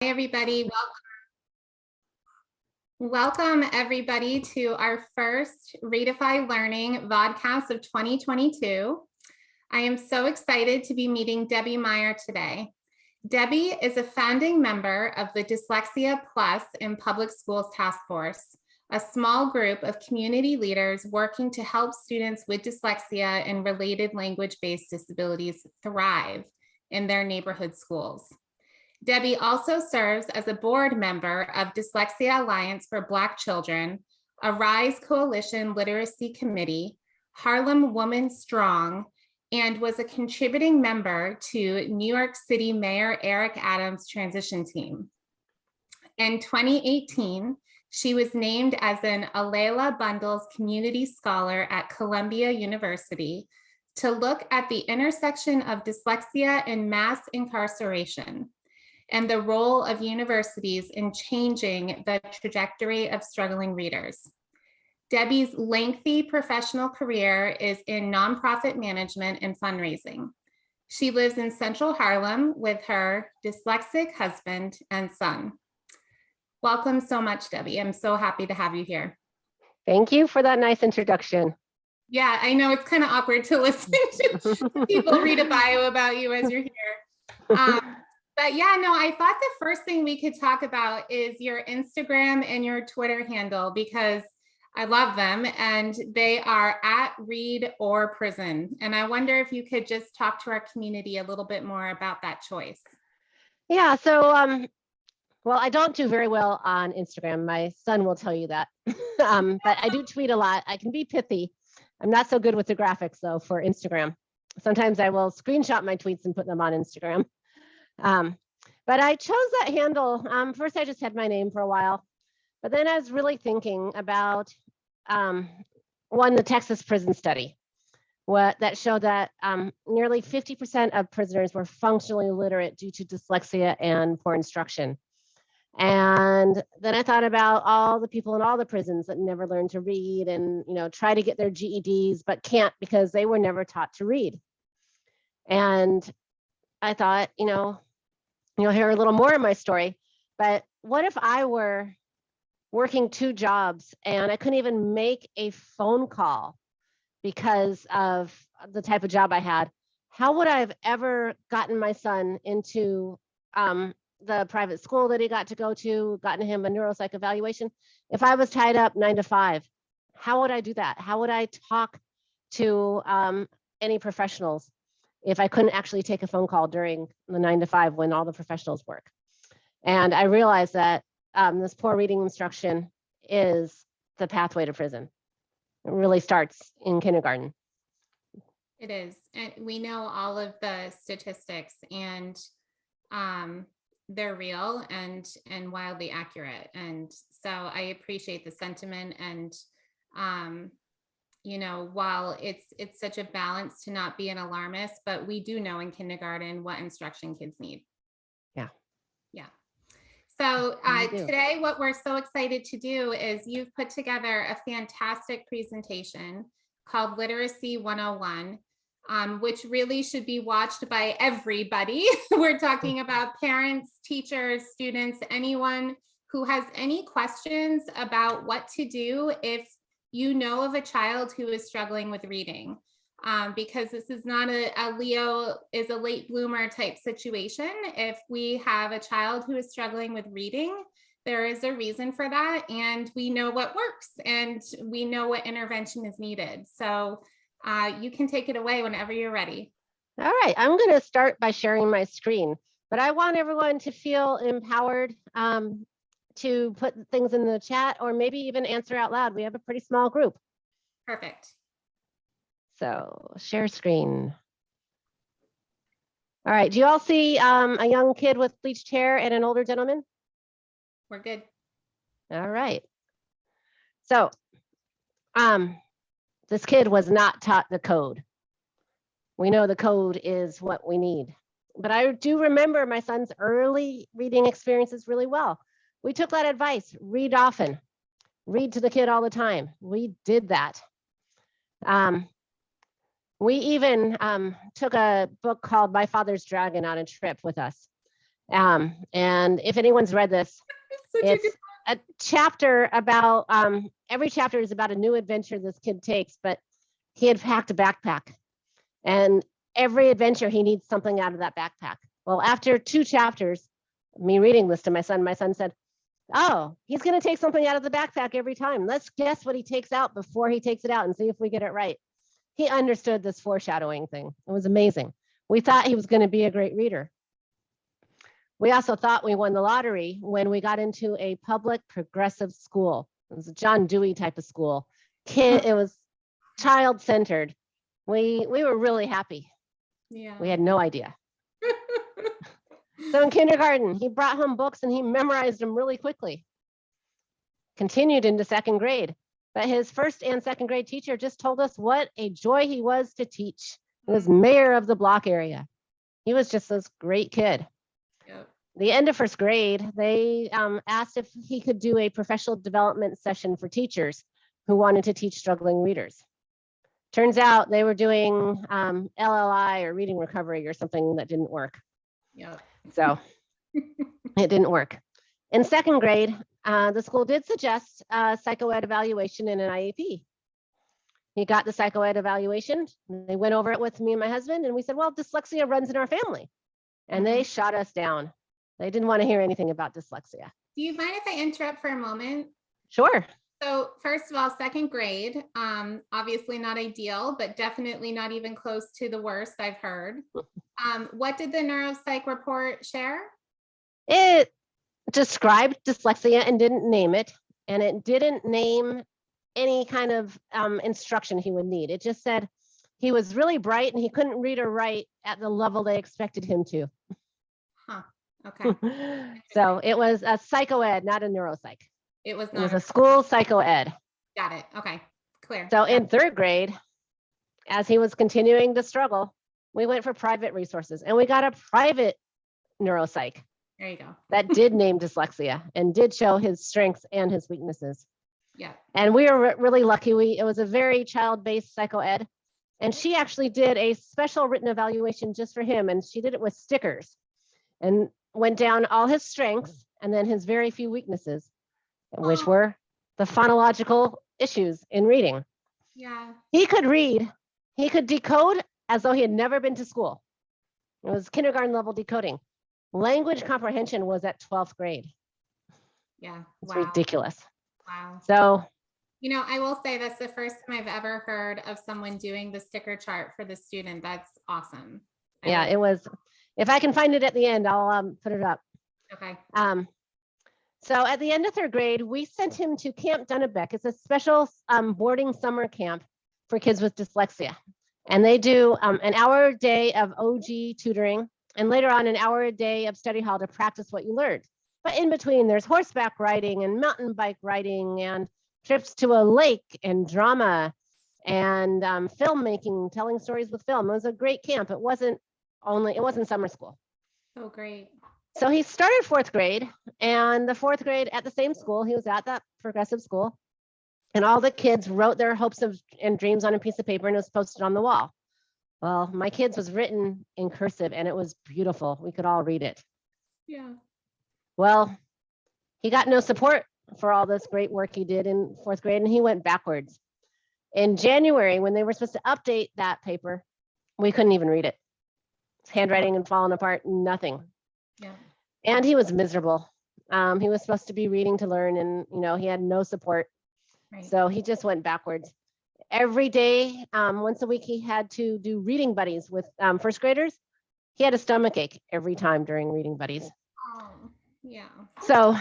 Hi, everybody. Welcome everybody to our first ReaDEFY Learning vodcast of 2022. I am so excited to be meeting Debbie Meyer today. Debbie is a founding member of the Dyslexia Plus in Public Schools Task Force, a small group of community leaders working to help students with dyslexia and related language-based disabilities thrive in their neighborhood schools. Debbie also serves as a board member of Dyslexia Alliance for Black Children, a RISE Coalition Literacy Committee, Harlem Woman Strong, and was a contributing member to New York City Mayor Eric Adams' transition team. In 2018, she was named as an Alayla Bundles Community Scholar at Columbia University to look at the intersection of dyslexia and mass incarceration and the role of universities in changing the trajectory of struggling readers. Debbie's lengthy professional career is in nonprofit management and fundraising. She lives in Central Harlem with her dyslexic husband and son. Welcome so much, Debbie. I'm so happy to have you here. Thank you for that nice introduction. Yeah, I know it's kind of awkward to listen to people read a bio about you as you're here. But yeah, no, I thought the first thing we could talk about is your Instagram and your Twitter handle, because I love them and they are at Read or Prison. And I wonder if you could just talk to our community a little bit more about that choice. Yeah, so, well, I don't do very well on Instagram. My son will tell you that, but I do tweet a lot. I can be pithy. I'm not so good with the graphics though for Instagram. Sometimes I will screenshot my tweets and put them on Instagram. But I chose that handle. First, I just had my name for a while, but then I was really thinking about the Texas prison study, that showed that nearly 50% of prisoners were functionally illiterate due to dyslexia and poor instruction. And then I thought about all the people in all the prisons that never learned to read and, try to get their GEDs, but can't because they were never taught to read. And I thought, you'll hear a little more of my story, but what if I were working 2 jobs and I couldn't even make a phone call because of the type of job I had? How would I have ever gotten my son into the private school that he got to go to, gotten him a neuropsych evaluation, if I was tied up 9 to 5? How would I do that? How would I talk to any professionals if I couldn't actually take a phone call during the 9 to 5 when all the professionals work? And I realized that this poor reading instruction is the pathway to prison. It really starts in kindergarten. It is. And we know all of the statistics, and they're real and wildly accurate. And so I appreciate the sentiment. And while it's such a balance to not be an alarmist, but we do know in kindergarten what instruction kids need. Yeah. So today, what we're so excited to do is you've put together a fantastic presentation called Literacy 101, which really should be watched by everybody. We're talking about parents, teachers, students, anyone who has any questions about what to do if you know of a child who is struggling with reading, because this is not a Leo is a late bloomer type situation. If we have a child who is struggling with reading, there is a reason for that, and we know what works and we know what intervention is needed. So you can take it away whenever you're ready. All right, I'm going to start by sharing my screen, but I want everyone to feel empowered to put things in the chat or maybe even answer out loud. We have a pretty small group. Perfect. So share screen. All right, do you all see a young kid with bleached hair and an older gentleman? We're good. All right. So this kid was not taught the code. We know the code is what we need. But I do remember my son's early reading experiences really well. We took that advice: read often, read to the kid all the time. We did that. We even took a book called My Father's Dragon on a trip with us. And if anyone's read this, it's a chapter about, every chapter is about a new adventure this kid takes, but he had packed a backpack. And every adventure, he needs something out of that backpack. Well, after 2 chapters, me reading this to my son said, oh, he's going to take something out of the backpack every time. Let's guess what he takes out before he takes it out and see if we get it right. He understood this foreshadowing thing. It was amazing. We thought he was going to be a great reader. We also thought we won the lottery when we got into a public progressive school. It was a John Dewey type of school. It was child-centered. We were really happy. Yeah. We had no idea. So in kindergarten, he brought home books and he memorized them really quickly. Continued into 2nd grade. But his 1st and 2nd grade teacher just told us what a joy he was to teach. He was mayor of the block area. He was just this great kid. Yep. The end of 1st grade, they asked if he could do a professional development session for teachers who wanted to teach struggling readers. Turns out they were doing LLI or reading recovery or something that didn't work. Yep. So it didn't work. In 2nd grade, the school did suggest a psychoed evaluation and an IEP. He got the psychoed evaluation. They went over it with me and my husband, and we said, well, dyslexia runs in our family. And they shot us down. They didn't want to hear anything about dyslexia. Do you mind if I interrupt for a moment? Sure. So first of all, 2nd grade, obviously not ideal, but definitely not even close to the worst I've heard. What did the neuropsych report share? It described dyslexia and didn't name it. And it didn't name any kind of instruction he would need. It just said he was really bright and he couldn't read or write at the level they expected him to. Huh. Okay. So it was a psychoed, not a neuropsych. It was It was a school psychoed. Got it. Okay. Clear. So in 3rd grade, as he was continuing to struggle, we went for private resources and we got a private neuropsych. There you go. That did name dyslexia and did show his strengths and his weaknesses. Yeah. And we were really lucky. It was a very child-based psychoed. And she actually did a special written evaluation just for him. And she did it with stickers and went down all his strengths and then his very few weaknesses, which were the phonological issues in reading. Yeah. He could read, he could decode as though he had never been to school. It was kindergarten level decoding. Language comprehension was at 12th grade. Yeah. It's wow. ridiculous. Wow. So, you know, I will say that's the first time I've ever heard of someone doing the sticker chart for the student. That's awesome. Yeah, it was. If I can find it at the end, I'll put it up. Okay. So at the end of 3rd grade, we sent him to Camp Dunnebeck. It's a special boarding summer camp for kids with dyslexia. And they do an hour a day of OG tutoring and later on an hour a day of study hall to practice what you learned. But in between, there's horseback riding and mountain bike riding and trips to a lake and drama and filmmaking, telling stories with film. It was a great camp. It wasn't summer school. Oh, great. So he started 4th grade, and the 4th grade at the same school, he was at that progressive school, and all the kids wrote their hopes and dreams on a piece of paper and it was posted on the wall. Well, my kids was written in cursive and it was beautiful. We could all read it. Yeah. Well, he got no support for all this great work he did in 4th grade and he went backwards. In January, when they were supposed to update that paper, we couldn't even read it. His handwriting had fallen apart, nothing. Yeah. And he was miserable. He was supposed to be reading to learn and, he had no support. Right. So he just went backwards. Every day, once a week, he had to do reading buddies with 1st graders. He had a stomach ache every time during reading buddies. Oh, yeah. So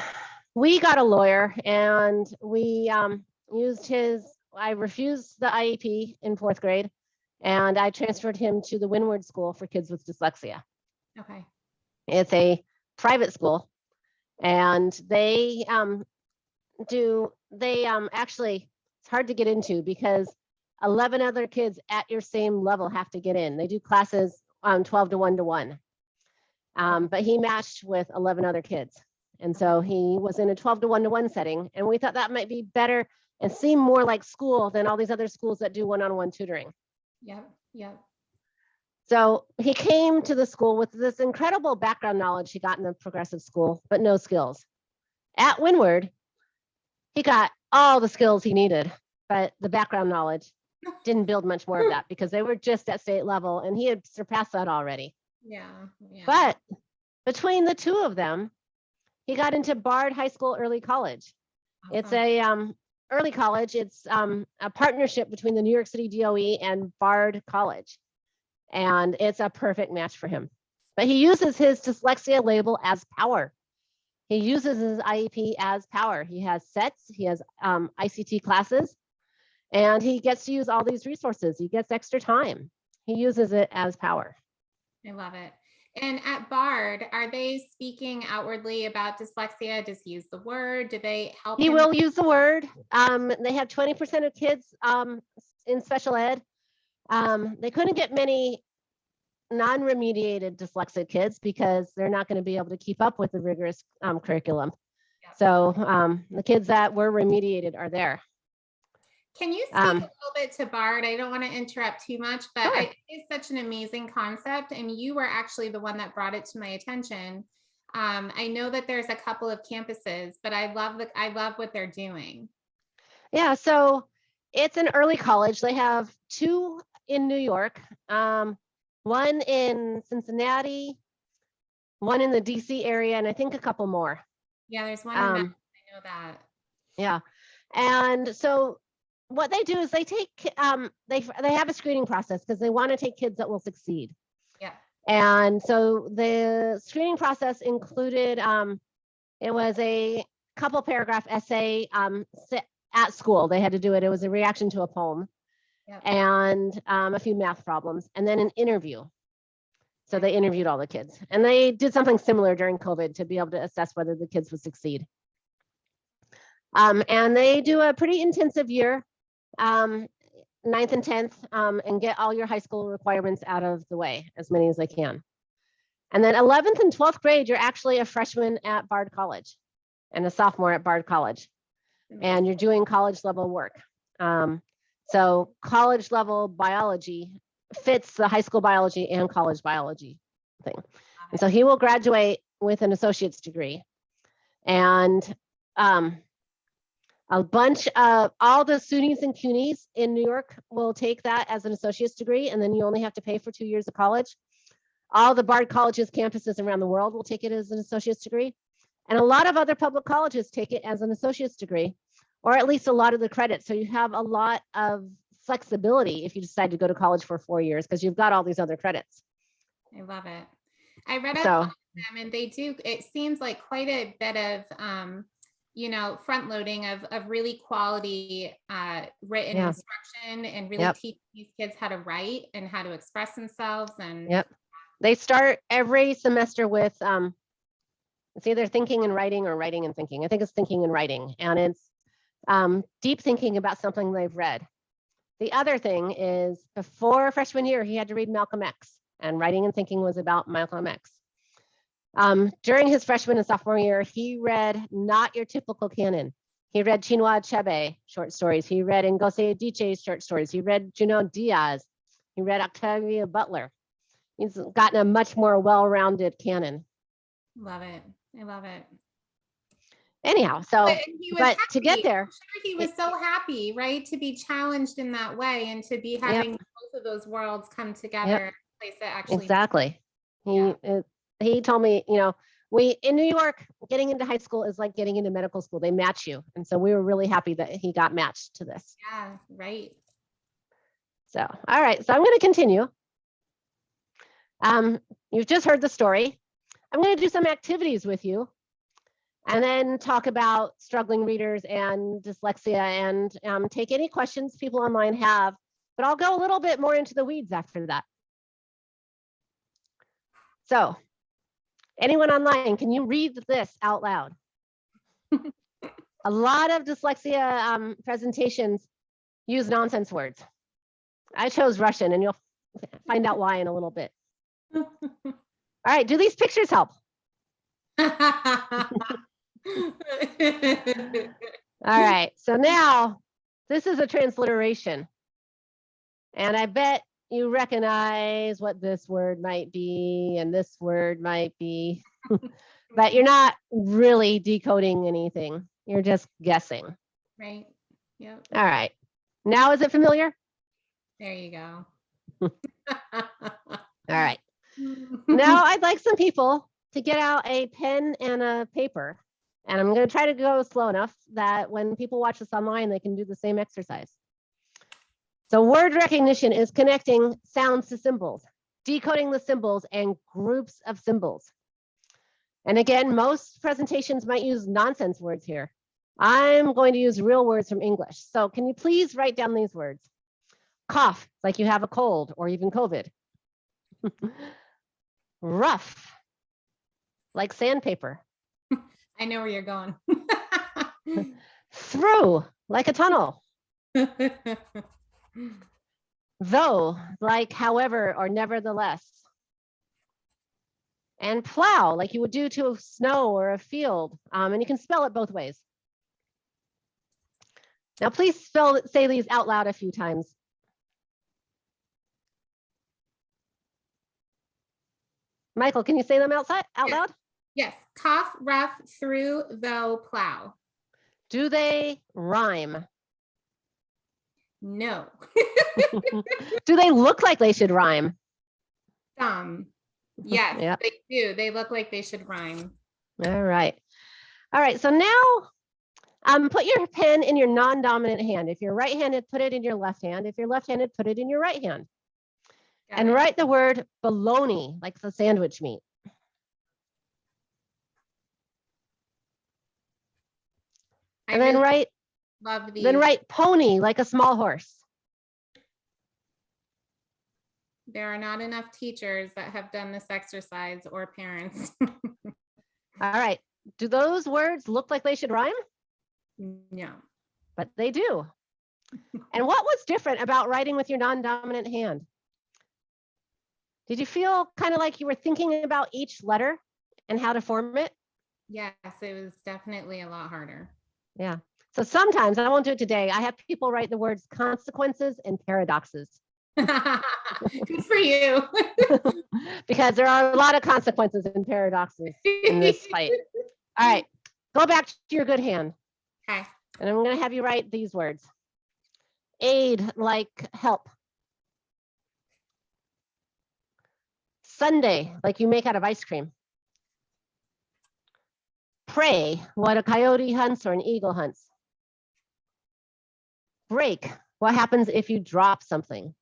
we got a lawyer and we I refused the IEP in 4th grade and I transferred him to the Windward School for kids with dyslexia. Okay. It's a private school and they actually, it's hard to get into because 11 other kids at your same level have to get in. They do classes 12 to 1 to 1. But he matched with 11 other kids. And so he was in a 12 to 1 to 1 setting. And we thought that might be better and seem more like school than all these other schools that do one-on-one tutoring. Yep. Yep. So he came to the school with this incredible background knowledge he got in the progressive school, but no skills. At Windward, he got all the skills he needed, but the background knowledge didn't build much more of that because they were just at state level and he had surpassed that already. Yeah. But between the two of them, he got into Bard High School Early College. Awesome. It's a early college. It's a partnership between the New York City DOE and Bard College. And it's a perfect match for him. But he uses his dyslexia label as power. He uses his IEP as power. He has sets, he has ICT classes, and he gets to use all these resources. He gets extra time. He uses it as power. I love it. And at Bard, are they speaking outwardly about dyslexia? Does he use the word? Do they help? He will use the word. They have 20% of kids in special ed. They couldn't get many non-remediated dyslexic kids because they're not going to be able to keep up with the rigorous curriculum. Yeah. So the kids that were remediated are there. Can you speak a little bit to Bard? I don't want to interrupt too much, but sure. It's such an amazing concept, and you were actually the one that brought it to my attention. I know that there's a couple of campuses, but I love what they're doing. Yeah, so it's an early college. They have 2 in New York, 1 in Cincinnati, 1 in the DC area, and I think a couple more. Yeah, there's one in Memphis, I know that. Yeah, and so what they do is they take they have a screening process because they want to take kids that will succeed. Yeah. And so the screening process included it was a couple paragraph essay at school. They had to do it. It was a reaction to a poem. Yep. And a few math problems, and then an interview. So they interviewed all the kids, and they did something similar during COVID to be able to assess whether the kids would succeed. And they do a pretty intensive year, 9th and 10th, and get all your high school requirements out of the way, as many as they can. And then 11th and 12th grade, you're actually a freshman at Bard College and a sophomore at Bard College, and you're doing college level work. So college level biology fits the high school biology and college biology thing. And so he will graduate with an associate's degree. And a bunch of all the SUNYs and CUNYs in New York will take that as an associate's degree, and then you only have to pay for 2 years of college. All the Bard colleges campuses around the world will take it as an associate's degree. And a lot of other public colleges take it as an associate's degree, or at least a lot of the credits. So you have a lot of flexibility if you decide to go to college for 4 years because you've got all these other credits. I love it. I read up on them, and they do, it seems like quite a bit of front loading of really quality written instruction, and really teach these kids how to write and how to express themselves. And they start every semester with it's either thinking and writing or writing and thinking. I think it's thinking and writing, and it's deep thinking about something they've read. The other thing is, before freshman year, he had to read Malcolm X, and writing and thinking was about Malcolm X. During his freshman and sophomore year, he read not your typical canon. He read Chinua Achebe short stories. He read Ngozi Adichie's short stories. He read Junot Diaz. He read Octavia Butler. He's gotten a much more well-rounded canon. Love it. I love it. Anyhow, so but to get there, I'm sure he was so happy, right, to be challenged in that way and to be having both of those worlds come together. Place that actually exactly. He told me, we in New York, getting into high school is like getting into medical school. They match you, and so we were really happy that he got matched to this. Yeah, right. So, all right, so I'm going to continue. You've just heard the story. I'm going to do some activities with you, and then talk about struggling readers and dyslexia, and take any questions people online have, but I'll go a little bit more into the weeds after that. So, anyone online, can you read this out loud? A lot of dyslexia presentations use nonsense words. I chose Russian, and you'll find out why in a little bit. All right, do these pictures help? All right, so now this is a transliteration. And I bet you recognize what this word might be and this word might be, but you're not really decoding anything. You're just guessing. Right. Yep. All right. Now, is it familiar? There you go. All right. Now I'd like some people to get out a pen and a paper. And I'm going to try to go slow enough that when people watch this online, they can do the same exercise. So word recognition is connecting sounds to symbols, decoding the symbols and groups of symbols. And again, most presentations might use nonsense words here. I'm going to use real words from English. So can you please write down these words? Cough, like you have a cold or even COVID. Rough, like sandpaper. I know where you're going. Through, like a tunnel. Though, like however or nevertheless. And plow, like you would do to a snow or a field. And you can spell it both ways. Now, please say these out loud a few times. Michael, can you say them out loud? Yes. Cough, rough, through, though, plow. Do they rhyme? No. Do they look like they should rhyme? Some. Yes, Yep. they do. They look like they should rhyme. All right. All right. So now put your pen in your non-dominant hand. If you're right-handed, put it in your left hand. If you're left-handed, put it in your right hand. And write the word bologna, like the sandwich meat. And then write pony, like a small horse. There are not enough teachers that have done this exercise or parents. All right. Do those words look like they should rhyme? No. But they do. And what was different about writing with your non-dominant hand? Did you feel kind of like you were thinking about each letter and how to form it? Yes, it was definitely a lot harder. Yeah. So sometimes, I won't do it today, I have people write the words consequences and paradoxes. Good for you. Because there are a lot of consequences and paradoxes in this fight. All right, go back to your good hand. Okay. And I'm going to have you write these words. Aid, like help. Sunday, like you make out of ice cream. Prey, what a coyote hunts or an eagle hunts. Break, what happens if you drop something.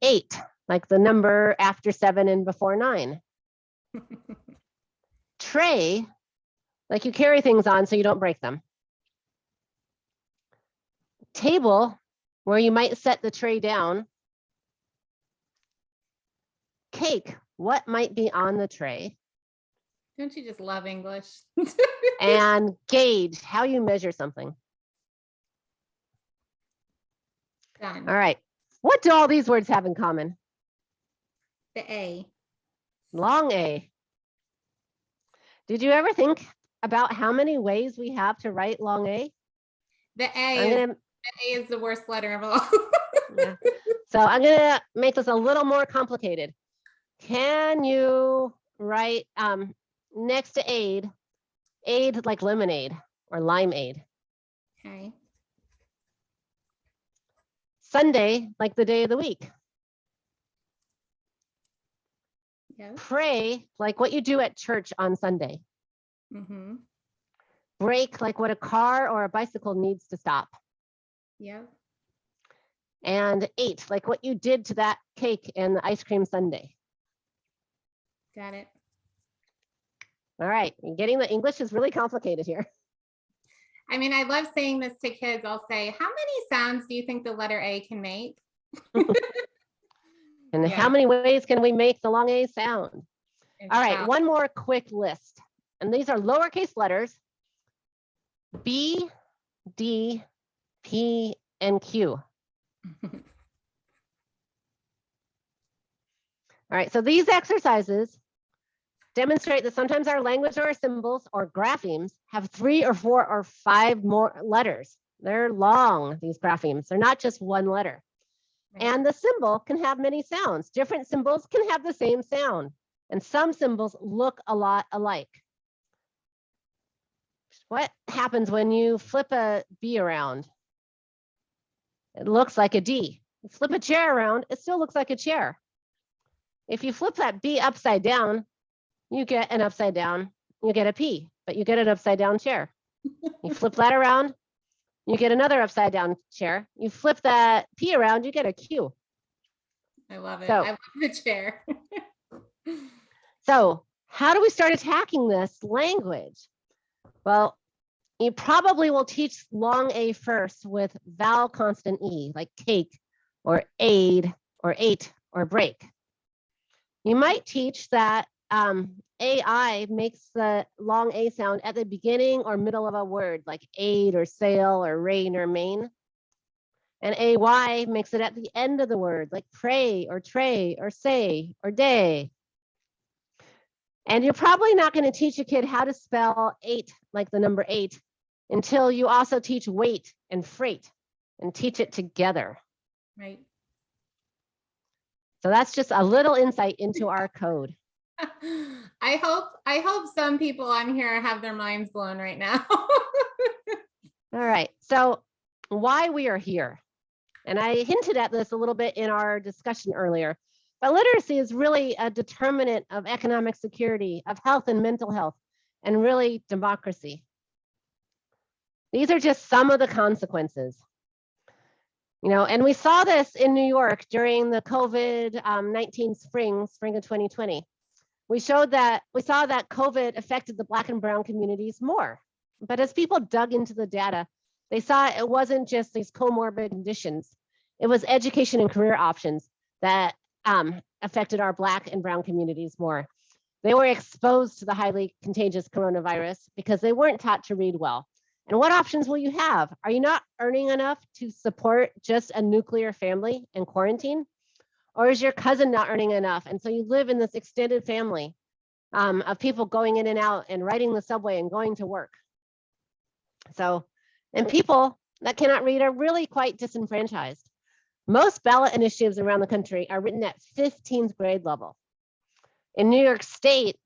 8, like the number after 7 and before 9. Tray, like you carry things on so you don't break them. Table, where you might set the tray down. Cake, what might be on the tray. Don't you just love English? And gauge, how you measure something. Done. All right. What do all these words have in common? The A. Long A. Did you ever think about how many ways we have to write long A? The A is the worst letter of all. Yeah. So I'm going to make this a little more complicated. Can you write next to aid like lemonade or limeade? Okay. Sunday, like the day of the week. Yes. Pray, like what you do at church on Sunday. Mm-hmm. Brake, like what a car or a bicycle needs to stop. Yep. And 8, like what you did to that cake and the ice cream sundae. Got it. All right, getting the English is really complicated here. I mean, I love saying this to kids. I'll say, how many sounds do you think the letter A can make? And how many ways can we make the long A sound? All right, one more quick list. And these are lowercase letters. B, D, P, and Q. All right, so these exercises demonstrate that sometimes our language or our symbols or graphemes have 3 or 4 or 5 more letters. They're long, these graphemes. They're not just one letter. And the symbol can have many sounds. Different symbols can have the same sound. And some symbols look a lot alike. What happens when you flip a B around? It looks like a D. You flip a chair around, it still looks like a chair. If you flip that B upside down, you get an upside down, you get a P, but you get an upside down chair. You flip that around, you get another upside down chair. You flip that P around, you get a Q. I love it. So, I love the chair. So how do we start attacking this language? Well, you probably will teach long A first with vowel constant E, like cake or aid or ate or break. You might teach that AI makes the long A sound at the beginning or middle of a word, like aid or sail or rain or main. And AY makes it at the end of the word, like pray or tray or say or day. And you're probably not going to teach a kid how to spell 8, like the number 8, until you also teach weight and freight and teach it together. Right. So that's just a little insight into our code. I hope some people on here have their minds blown right now. All right. So why we are here. And I hinted at this a little bit in our discussion earlier. But literacy is really a determinant of economic security, of health and mental health, and really democracy. These are just some of the consequences. You know, and we saw this in New York during the COVID-19 spring of 2020. We saw that COVID affected the Black and Brown communities more. But as people dug into the data, they saw it wasn't just these comorbid conditions. It was education and career options that affected our Black and Brown communities more. They were exposed to the highly contagious coronavirus because they weren't taught to read well. And what options will you have? Are you not earning enough to support just a nuclear family and quarantine? Or is your cousin not earning enough? And so you live in this extended family of people going in and out and riding the subway and going to work. So, and people that cannot read are really quite disenfranchised. Most ballot initiatives around the country are written at 15th grade level. In New York State,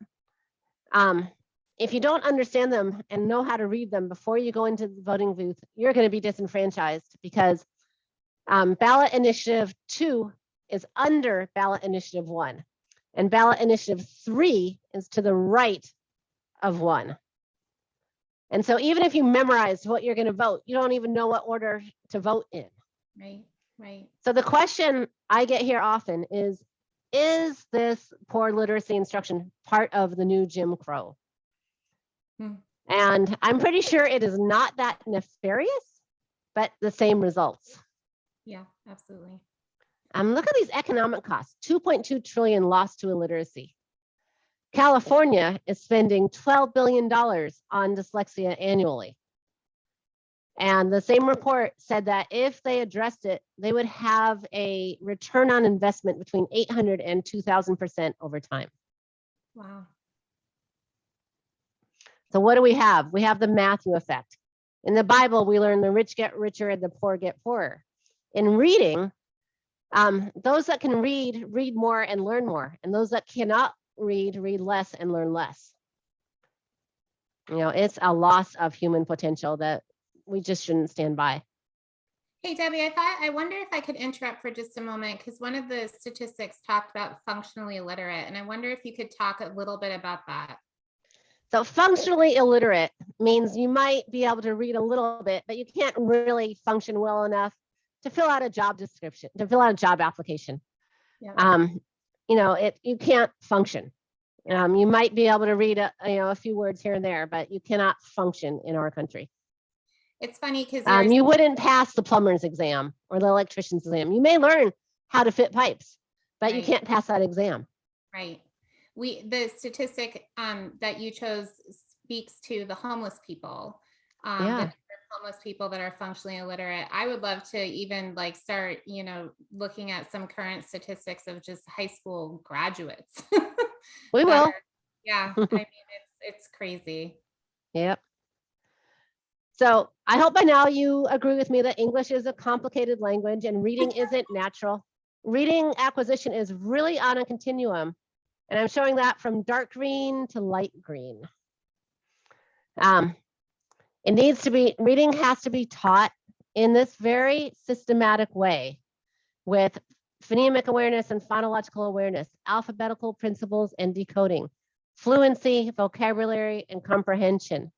if you don't understand them and know how to read them before you go into the voting booth, you're going to be disenfranchised because ballot initiative 2 is under ballot initiative 1, and ballot initiative 3 is to the right of 1. And so even if you memorize what you're going to vote, you don't even know what order to vote in. Right, right. So the question I get here often is this poor literacy instruction part of the new Jim Crow? And I'm pretty sure it is not that nefarious, but the same results. Yeah, absolutely. Look at these economic costs, 2.2 trillion lost to illiteracy. California is spending $12 billion on dyslexia annually. And the same report said that if they addressed it, they would have a return on investment between 800 and 2,000% over time. Wow. So what do we have? We have the Matthew effect. In the Bible, we learn the rich get richer and the poor get poorer. In reading, those that can read more and learn more. And those that cannot read less and learn less. You know, it's a loss of human potential that we just shouldn't stand by. Hey, Debbie, I wonder if I could interrupt for just a moment, because one of the statistics talked about functionally illiterate, and I wonder if you could talk a little bit about that. So functionally illiterate means you might be able to read a little bit, but you can't really function well enough to fill out a job description, to fill out a job application. Yeah. You know, you can't function. You might be able to read a few words here and there, but you cannot function in our country. It's funny because you wouldn't pass the plumber's exam or the electrician's exam. You may learn how to fit pipes, but you can't pass that exam. Right. The statistic that you chose speaks to the homeless people. The homeless people that are functionally illiterate. I would love to even start, looking at some current statistics of just high school graduates. We will. Yeah. I mean, it's crazy. Yep. So I hope by now you agree with me that English is a complicated language and reading isn't natural. Reading acquisition is really on a continuum. And I'm showing that from dark green to light green. Reading has to be taught in this very systematic way with phonemic awareness and phonological awareness, alphabetical principles and decoding, fluency, vocabulary, and comprehension.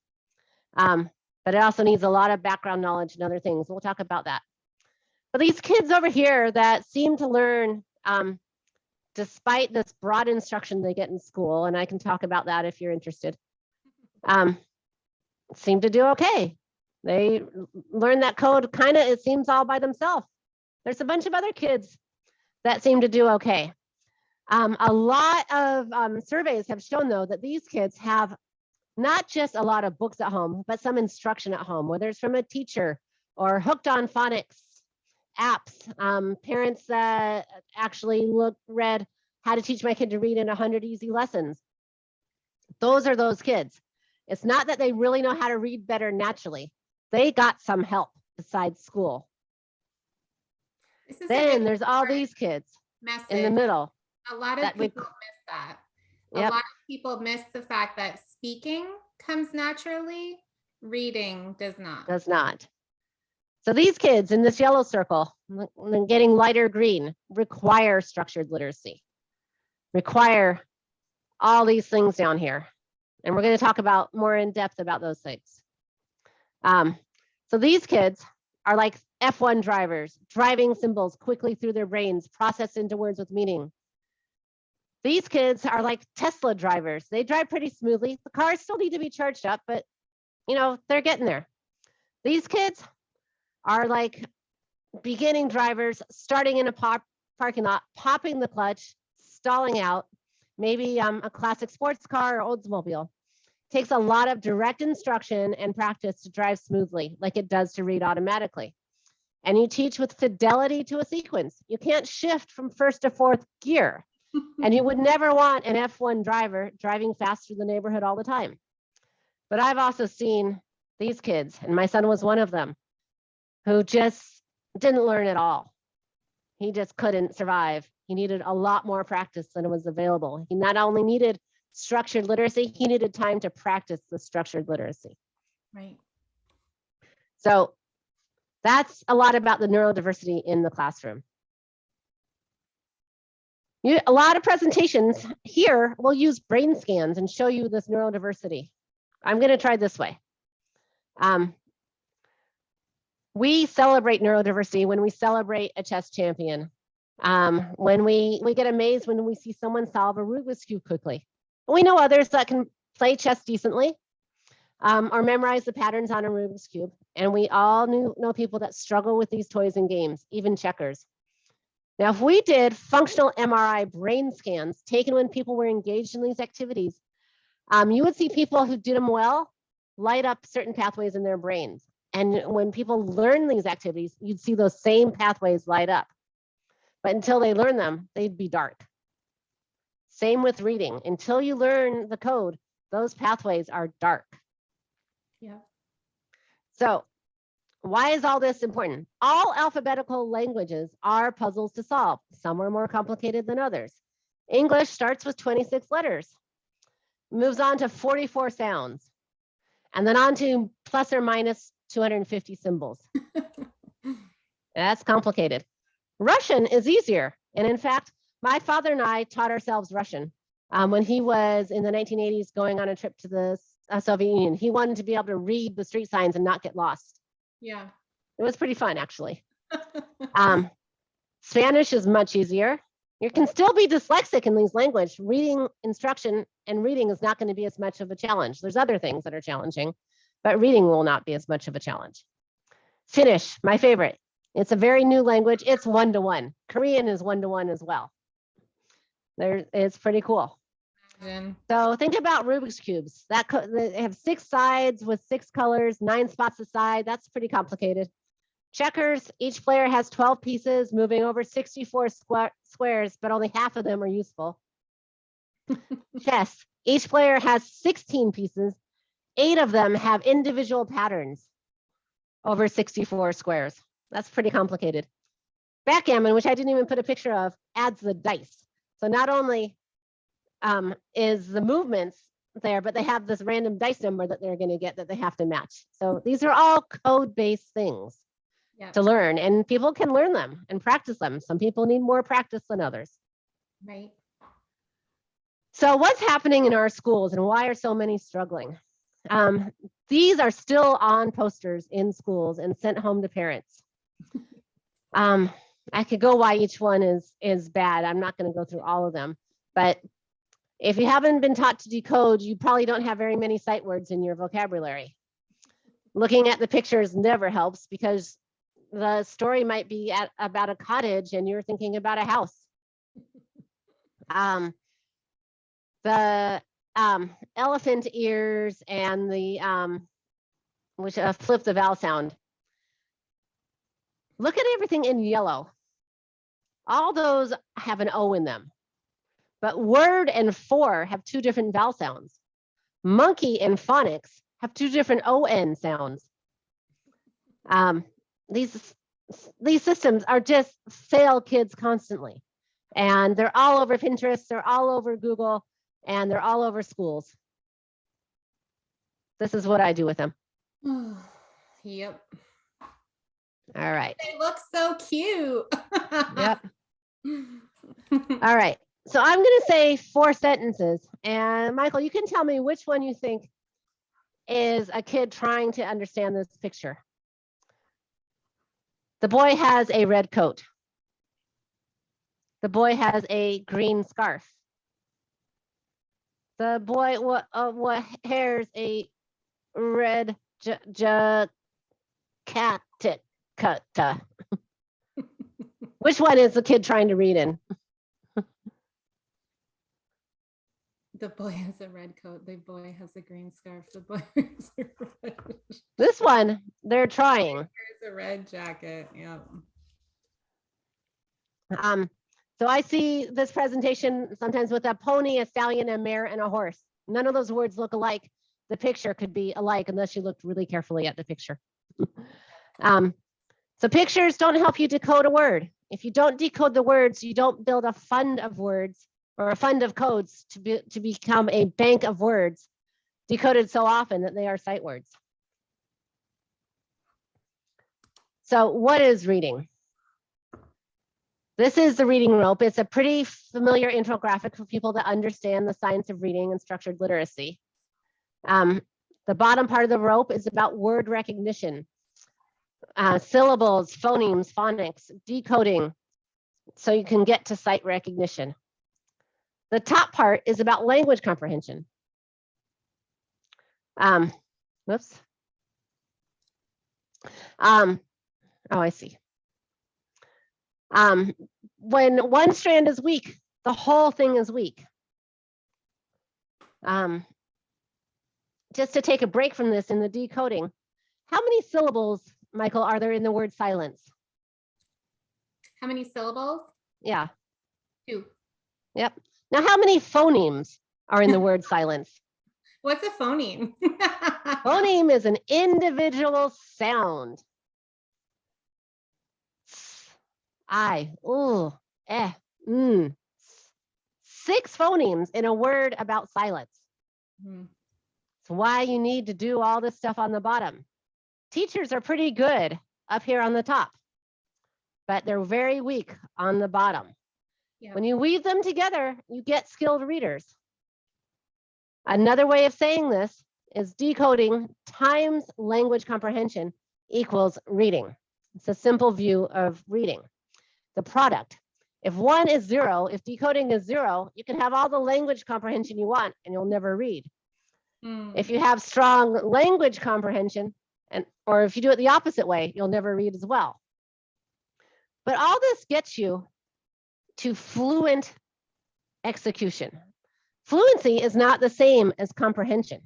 But it also needs a lot of background knowledge and other things. We'll talk about that. But these kids over here that seem to learn despite this broad instruction they get in school, and I can talk about that if you're interested, seem to do okay. They learn that code kind of, it seems, all by themselves. There's a bunch of other kids that seem to do okay. A lot of surveys have shown, though, that these kids have not just a lot of books at home, but some instruction at home, whether it's from a teacher or hooked on phonics apps, parents that actually read How to Teach My Kid to Read in 100 Easy Lessons. Those are those kids. It's not that they really know how to read better naturally. They got some help besides school. Then there's all these kids in the middle. A lot of people miss that. Yep. A lot of people miss the fact that speaking comes naturally, reading does not. Does not. So these kids in this yellow circle, getting lighter green, require structured literacy, require all these things down here. And we're going to talk about more in depth about those things. So these kids are like F1 drivers, driving symbols quickly through their brains, processed into words with meaning. These kids are like Tesla drivers. They drive pretty smoothly. The cars still need to be charged up, but they're getting there. These kids are like beginning drivers, starting in a parking lot, popping the clutch, stalling out, maybe a classic sports car or Oldsmobile. Takes a lot of direct instruction and practice to drive smoothly, like it does to read automatically. And you teach with fidelity to a sequence. You can't shift from first to fourth gear. And you would never want an F1 driver driving fast through the neighborhood all the time. But I've also seen these kids, and my son was one of them, who just didn't learn at all. He just couldn't survive. He needed a lot more practice than was available. He not only needed structured literacy, he needed time to practice the structured literacy. Right. So that's a lot about the neurodiversity in the classroom. A lot of presentations here will use brain scans and show you this neurodiversity. I'm going to try this way. We celebrate neurodiversity when we celebrate a chess champion. When we get amazed when we see someone solve a Rubik's Cube quickly. We know others that can play chess decently or memorize the patterns on a Rubik's Cube. And we all know people that struggle with these toys and games, even checkers. Now, if we did functional MRI brain scans taken when people were engaged in these activities, you would see people who did them well light up certain pathways in their brains. And when people learn these activities, you'd see those same pathways light up. But until they learn them, they'd be dark. Same with reading. Until you learn the code, those pathways are dark. Yeah. So why is all this important? All alphabetical languages are puzzles to solve. Some are more complicated than others. English starts with 26 letters, moves on to 44 sounds, and then on to plus or minus 250 symbols. That's complicated. Russian is easier. And in fact, my father and I taught ourselves Russian when he was in the 1980s going on a trip to the Soviet Union. He wanted to be able to read the street signs and not get lost. Yeah. It was pretty fun, actually. Spanish is much easier. You can still be dyslexic in these languages. Reading instruction and reading is not going to be as much of a challenge. There's other things that are challenging, but reading will not be as much of a challenge. Finnish, my favorite. It's a very new language. It's one-to-one. Korean is one-to-one as well. It's pretty cool. So think about Rubik's Cubes. They have 6 sides with 6 colors, 9 spots a side. That's pretty complicated. Checkers, each player has 12 pieces moving over 64 squares, but only half of them are useful. Chess, each player has 16 pieces. 8 of them have individual patterns. over 64 squares. That's pretty complicated. Backgammon, which I didn't even put a picture of, adds the dice. So not only is the movements there, but they have this random dice number that they're going to get that they have to match. So these are all code-based things to learn, and people can learn them and practice them. Some people need more practice than others. Right. So what's happening in our schools and why are so many struggling? These are still on posters in schools and sent home to parents. I could go why each one is bad. I'm not going to go through all of them, but if you haven't been taught to decode, you probably don't have very many sight words in your vocabulary. Looking at the pictures never helps because the story might be about a cottage and you're thinking about a house. The elephant ears and the which flip the vowel sound. Look at everything in yellow. All those have an O in them, but word and for have two different vowel sounds. Monkey and phonics have two different ON sounds. These systems are just fail kids constantly, and they're all over Pinterest, they're all over Google, and they're all over schools. This is what I do with them. Yep. All right. They look so cute. Yep. All right. So I'm going to say 4 sentences, and Michael, you can tell me which one you think is a kid trying to understand this picture. The boy has a red coat. The boy has a green scarf. The boy wears a red jacket. Which one is the kid trying to read in? The boy has a red coat. The boy has a green scarf. The boy has a red. This one, they're trying. There's a red jacket. Yeah. So I see this presentation sometimes with a pony, a stallion, a mare, and a horse. None of those words look alike. The picture could be alike unless you looked really carefully at the picture. So pictures don't help you decode a word. If you don't decode the words, you don't build a fund of words or a fund of codes to become a bank of words decoded so often that they are sight words. So what is reading? This is the reading rope. It's a pretty familiar infographic for people that understand the science of reading and structured literacy. The bottom part of the rope is about word recognition, syllables, phonemes, phonics, decoding, so you can get to sight recognition. The top part is about language comprehension. Whoops. Oh, I see. When one strand is weak, the whole thing is weak. Just to take a break from this in the decoding, how many syllables, Michael, are there in the word silence? How many syllables? Yeah. 2. Yep. Now, how many phonemes are in the word silence? What's a phoneme? Phoneme is an individual sound. I, ooh, eh, 6 phonemes in a word about silence. It's why you need to do all this stuff on the bottom. Teachers are pretty good up here on the top, but they're very weak on the bottom. Yep. When you weave them together, you get skilled readers. Another way of saying this is decoding times language comprehension equals reading. It's a simple view of reading. The product. If 1 is 0, if decoding is 0, you can have all the language comprehension you want and you'll never read. If you have strong language comprehension, or if you do it the opposite way, you'll never read as well. But all this gets you to fluent execution. Fluency is not the same as comprehension.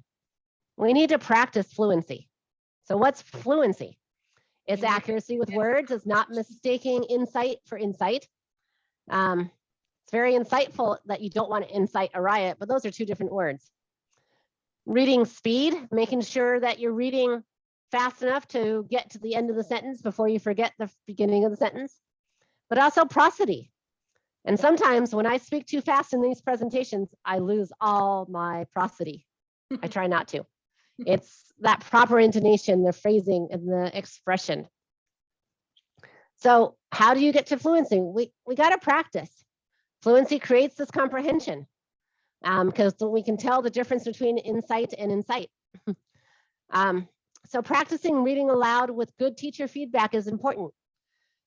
We need to practice fluency. So what's fluency? It's accuracy with words. It's not mistaking insight for insight. It's very insightful that you don't want to incite a riot, but those are 2 different words. Reading speed, making sure that you're reading fast enough to get to the end of the sentence before you forget the beginning of the sentence, but also prosody. And sometimes when I speak too fast in these presentations, I lose all my prosody. I try not to. It's that proper intonation, the phrasing, and the expression. So how do you get to fluency? We got to practice. Fluency creates this comprehension because we can tell the difference between insight and incite. So practicing reading aloud with good teacher feedback is important.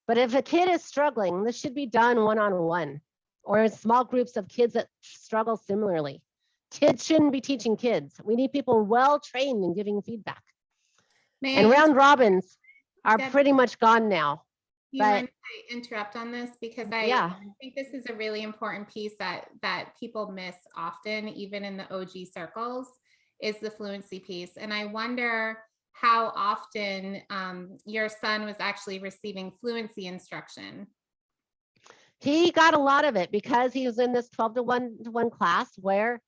But if a kid is struggling, this should be done one-on-one or in small groups of kids that struggle similarly. Kids shouldn't be teaching kids. We need people well-trained in giving feedback. And round robins are pretty much gone now. You mind if I interrupt on this? Because I think this is a really important piece that people miss often, even in the OG circles, is the fluency piece. And I wonder how often your son was actually receiving fluency instruction. He got a lot of it because he was in this 12-to-1 class where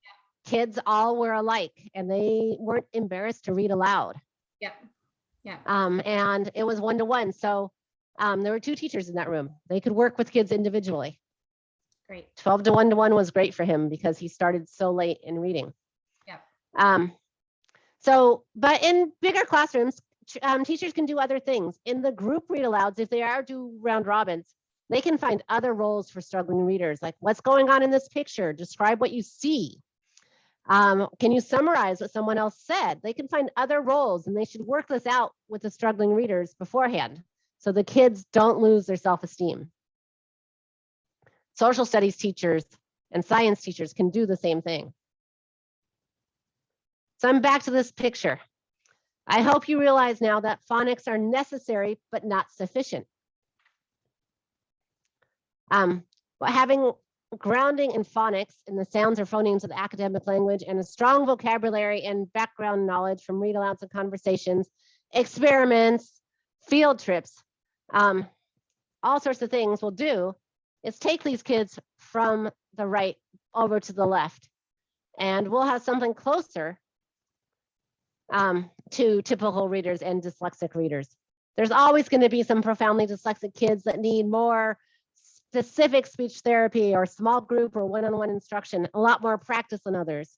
kids all were alike and they weren't embarrassed to read aloud. Yep. Yeah. And it was 1-to-1. So there were 2 teachers in that room. They could work with kids individually. Great. 12-to-1 was great for him because he started so late in reading. Yep. But in bigger classrooms, teachers can do other things. In the group read alouds, if they are do round robins, they can find other roles for struggling readers, like what's going on in this picture? Describe what you see. Can you summarize what someone else said? They can find other roles, and they should work this out with the struggling readers beforehand so the kids don't lose their self-esteem. Social studies teachers and science teachers can do the same thing. So I'm back to this picture. I hope you realize now that phonics are necessary, but not sufficient. Having grounding in phonics in the sounds or phonemes of the academic language and a strong vocabulary and background knowledge from read alouds and conversations, experiments, field trips, all sorts of things will do is take these kids from the right over to the left. And we'll have something closer to typical readers and dyslexic readers. There's always going to be some profoundly dyslexic kids that need more specific speech therapy or small group or one-on-one instruction, a lot more practice than others.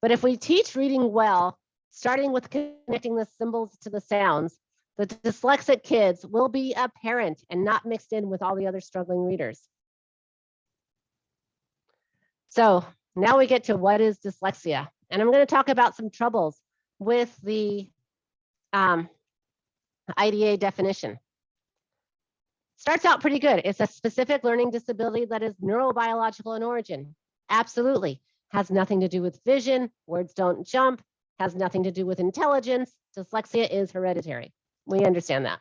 But if we teach reading well, starting with connecting the symbols to the sounds, the dyslexic kids will be apparent and not mixed in with all the other struggling readers. So now we get to what is dyslexia. And I'm going to talk about some troubles with the IDA definition. Starts out pretty good. It's a specific learning disability that is neurobiological in origin. Absolutely. Has nothing to do with vision. Words don't jump. Has nothing to do with intelligence. Dyslexia is hereditary. We understand that.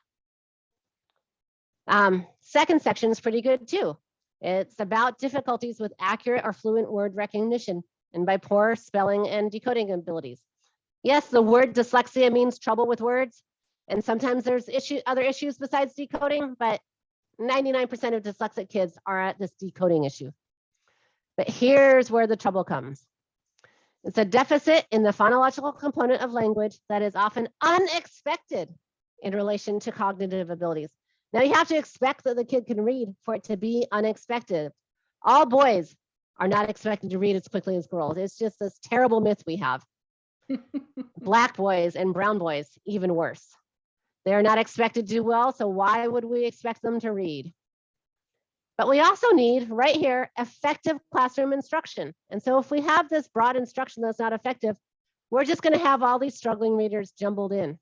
Second section is pretty good too. It's about difficulties with accurate or fluent word recognition and by poor spelling and decoding abilities. Yes, the word dyslexia means trouble with words. And sometimes there's other issues besides decoding, but 99% of dyslexic kids are at this decoding issue. But here's where the trouble comes. It's a deficit in the phonological component of language that is often unexpected in relation to cognitive abilities. Now you have to expect that the kid can read for it to be unexpected. All boys are not expected to read as quickly as girls. It's just this terrible myth we have. Black boys and brown boys, even worse. They're not expected to do well, so why would we expect them to read? But we also need, right here, effective classroom instruction. And so if we have this broad instruction that's not effective, we're just going to have all these struggling readers jumbled in.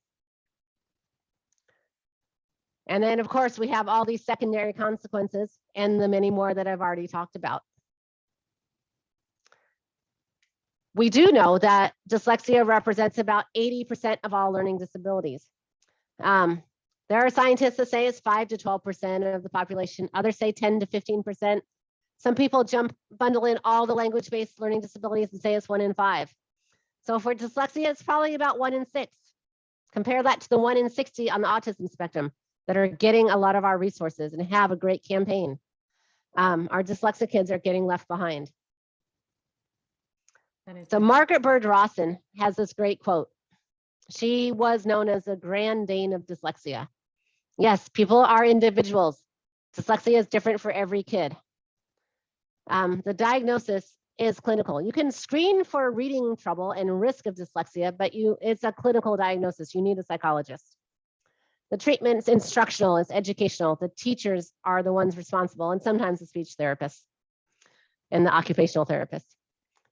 And then, of course, we have all these secondary consequences and the many more that I've already talked about. We do know that dyslexia represents about 80% of all learning disabilities. There are scientists that say it's 5 to 12% of the population. Others say 10 to 15%. Some people bundle in all the language-based learning disabilities and say it's 1 in 5. So for dyslexia, it's probably about 1 in 6. Compare that to the 1 in 60 on the autism spectrum that are getting a lot of our resources and have a great campaign. Our dyslexic kids are getting left behind. So Margaret Bird Rawson has this great quote. She was known as the Grand Dane of dyslexia. Yes, people are individuals. Dyslexia is different for every kid. The diagnosis is clinical. You can screen for reading trouble and risk of dyslexia, but it's a clinical diagnosis. You need a psychologist. The treatment's instructional, it's educational. The teachers are the ones responsible, and sometimes the speech therapists and the occupational therapist.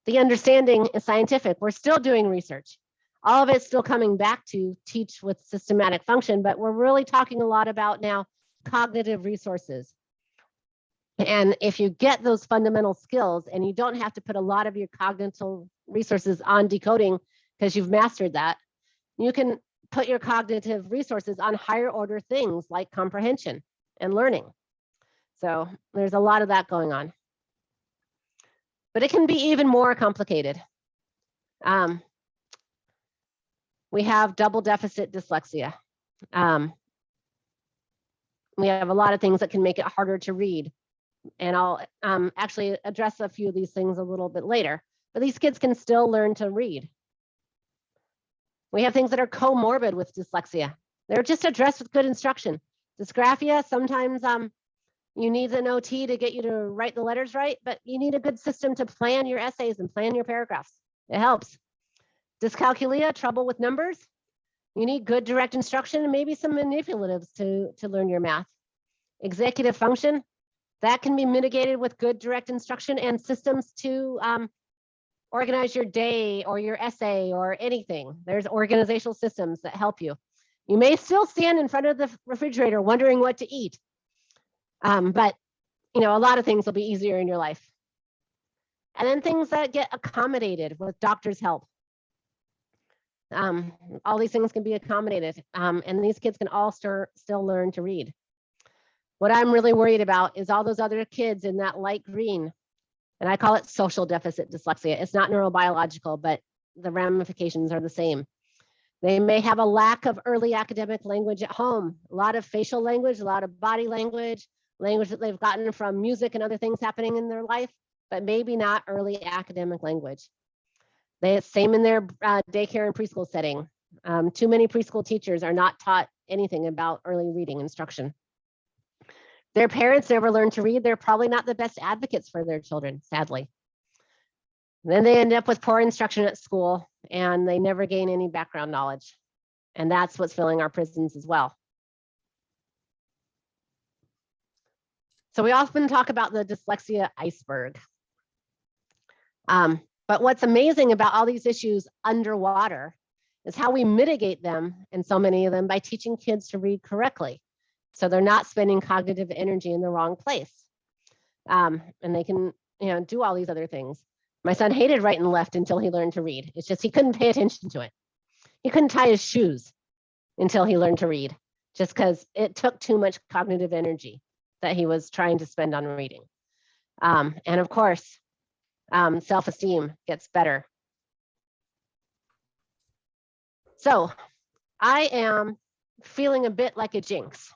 The understanding is scientific. We're still doing research. All of it's still coming back to teach with systematic function, but we're really talking a lot about now cognitive resources. And if you get those fundamental skills and you don't have to put a lot of your cognitive resources on decoding because you've mastered that, you can put your cognitive resources on higher order things like comprehension and learning. So there's a lot of that going on. But it can be even more complicated. We have double deficit dyslexia. We have a lot of things that can make it harder to read. And I'll actually address a few of these things a little bit later. But these kids can still learn to read. We have things that are comorbid with dyslexia. They're just addressed with good instruction. Dysgraphia, sometimes you need an OT to get you to write the letters right, but you need a good system to plan your essays and plan your paragraphs. It helps. Dyscalculia, trouble with numbers. You need good direct instruction and maybe some manipulatives to learn your math. Executive function, that can be mitigated with good direct instruction and systems to organize your day or your essay or anything. There's organizational systems that help you. You may still stand in front of the refrigerator wondering what to eat, but a lot of things will be easier in your life. And then things that get accommodated with doctor's help. All these things can be accommodated, and these kids can all still learn to read. What I'm really worried about is all those other kids in that light green, and I call it social deficit dyslexia. It's not neurobiological, but the ramifications are the same. They may have a lack of early academic language at home, a lot of facial language, a lot of body language that they've gotten from music and other things happening in their life, but maybe not early academic language. Same in their daycare and preschool setting. Too many preschool teachers are not taught anything about early reading instruction. Their parents never learned to read. They're probably not the best advocates for their children, sadly. Then they end up with poor instruction at school and they never gain any background knowledge. And that's what's filling our prisons as well. So we often talk about the dyslexia iceberg. But what's amazing about all these issues underwater is how we mitigate them, and so many of them, by teaching kids to read correctly. So they're not spending cognitive energy in the wrong place. And they can do all these other things. My son hated right and left until he learned to read. It's just he couldn't pay attention to it. He couldn't tie his shoes until he learned to read, just because it took too much cognitive energy that he was trying to spend on reading. And of course, self-esteem gets better. So I am feeling a bit like a jinx.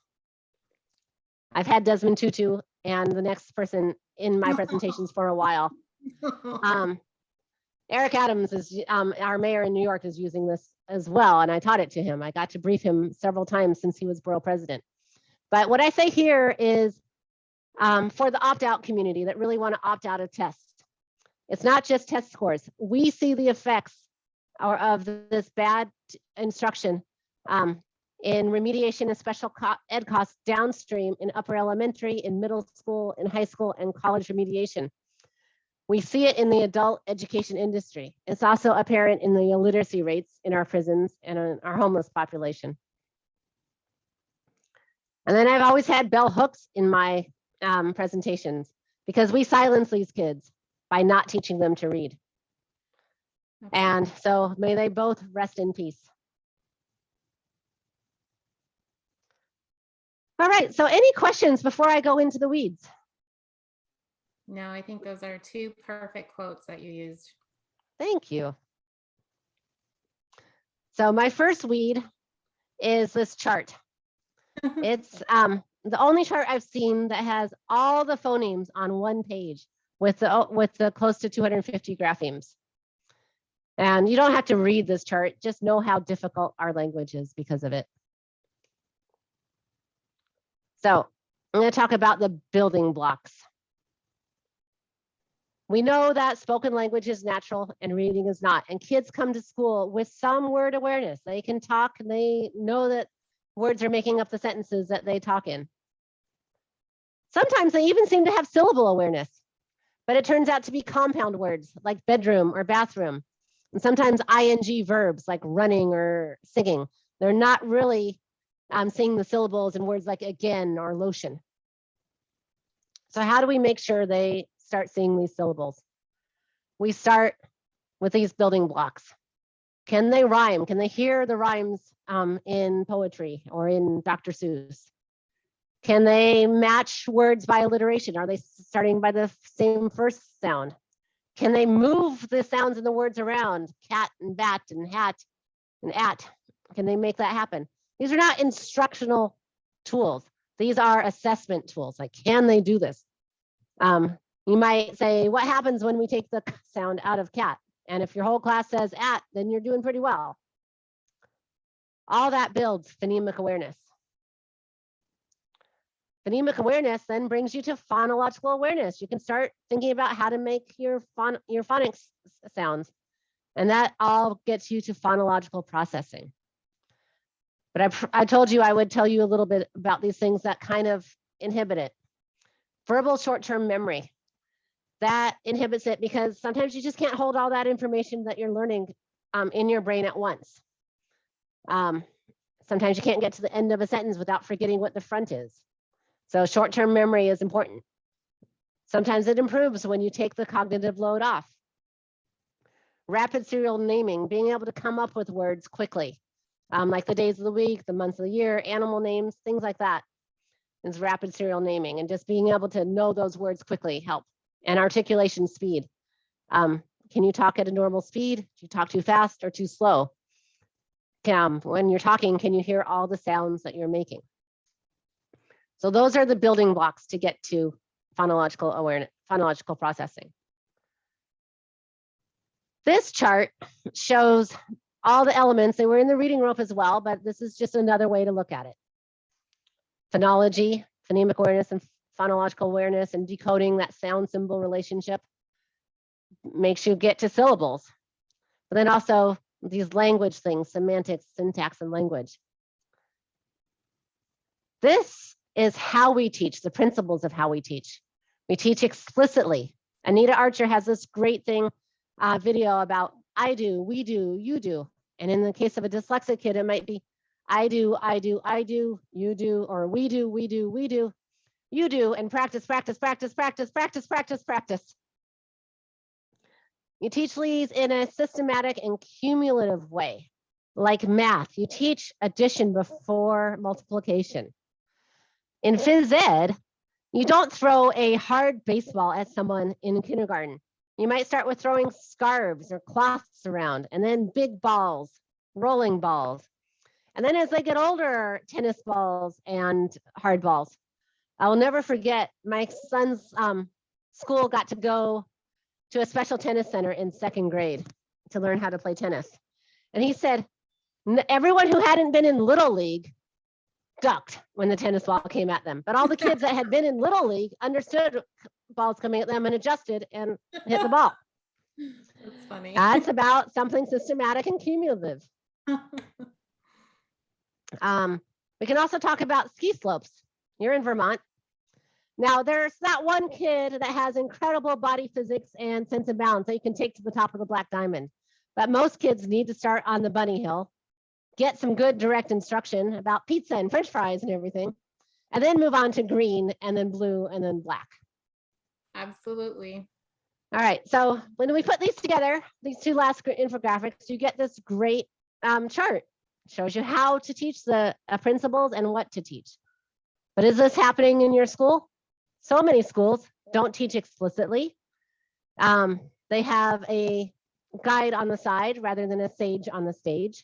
I've had Desmond Tutu and the next person in my presentations for a while. Eric Adams is our mayor in New York is using this as well, and I taught it to him. I got to brief him several times since he was borough president. But what I say here is for the opt-out community that really want to opt out of tests. It's not just test scores. We see the effects of this bad instruction in remediation and special ed costs downstream in upper elementary, in middle school, in high school, and college remediation. We see it in the adult education industry. It's also apparent in the illiteracy rates in our prisons and in our homeless population. And then I've always had bell hooks in my presentations because we silence these kids by not teaching them to read. And so may they both rest in peace. All right, so any questions before I go into the weeds? No, I think those are two perfect quotes that you used. Thank you. So my first weed is this chart. It's the only chart I've seen that has all the phonemes on one page with the close to 250 graphemes. And you don't have to read this chart, just know how difficult our language is because of it. So I'm going to talk about the building blocks. We know that spoken language is natural and reading is not. And kids come to school with some word awareness. They can talk and they know that words are making up the sentences that they talk in. Sometimes they even seem to have syllable awareness, but it turns out to be compound words like bedroom or bathroom. And sometimes ing verbs like running or singing. They're not really seeing the syllables in words like again or lotion. So how do we make sure they start seeing these syllables? We start with these building blocks. Can they rhyme? Can they hear the rhymes in poetry or in Dr. Seuss? Can they match words by alliteration? Are they starting by the same first sound? Can they move the sounds and the words around? Cat and bat and hat and at. Can they make that happen? These are not instructional tools. These are assessment tools. Like, can they do this? You might say, what happens when we take the sound out of cat? And if your whole class says at, then you're doing pretty well. All that builds phonemic awareness. Phonemic awareness then brings you to phonological awareness. You can start thinking about how to make your phonics sounds. And that all gets you to phonological processing. But I told you I would tell you a little bit about these things that kind of inhibit it. Verbal short-term memory. That inhibits it because sometimes you just can't hold all that information that you're learning in your brain at once. Sometimes you can't get to the end of a sentence without forgetting what the front is. So short-term memory is important. Sometimes it improves when you take the cognitive load off. Rapid serial naming, being able to come up with words quickly, like the days of the week, the months of the year, animal names, things like that, is rapid serial naming. And just being able to know those words quickly help. And articulation speed. Can you talk at a normal speed? Do you talk too fast or too slow? When you're talking, can you hear all the sounds that you're making? So those are the building blocks to get to phonological awareness, phonological processing. This chart shows all the elements. They were in the reading rope as well, but this is just another way to look at it. Phonology, phonemic awareness, and phonological awareness, and decoding that sound symbol relationship makes you get to syllables. But then also these language things, semantics, syntax, and language. This is how we teach, the principles of how we teach. We teach explicitly. Anita Archer has this great thing, video about I do, we do, you do. And in the case of a dyslexic kid, it might be I do, I do, I do, you do, or we do, we do, we do, you do, and practice, practice, practice, practice, practice, practice, practice. You teach these in a systematic and cumulative way. Like math, you teach addition before multiplication. In phys ed, you don't throw a hard baseball at someone in kindergarten. You might start with throwing scarves or cloths around, and then big balls, rolling balls. And then as they get older, tennis balls and hard balls. I will never forget, my son's school got to go to a special tennis center in 2nd grade to learn how to play tennis. And he said, everyone who hadn't been in Little League ducked when the tennis ball came at them. But all the kids that had been in Little League understood balls coming at them and adjusted and hit the ball. That's funny. That's about something systematic and cumulative. We can also talk about ski slopes. You're in Vermont. Now there's that one kid that has incredible body physics and sense of balance that you can take to the top of the Black Diamond. But most kids need to start on the bunny hill, get some good direct instruction about pizza and French fries and everything, and then move on to green and then blue and then black. Absolutely. All right, so when we put these together, these two last infographics, you get this great chart. It shows you how to teach the principles and what to teach. But is this happening in your school? So many schools don't teach explicitly. They have a guide on the side rather than a sage on the stage.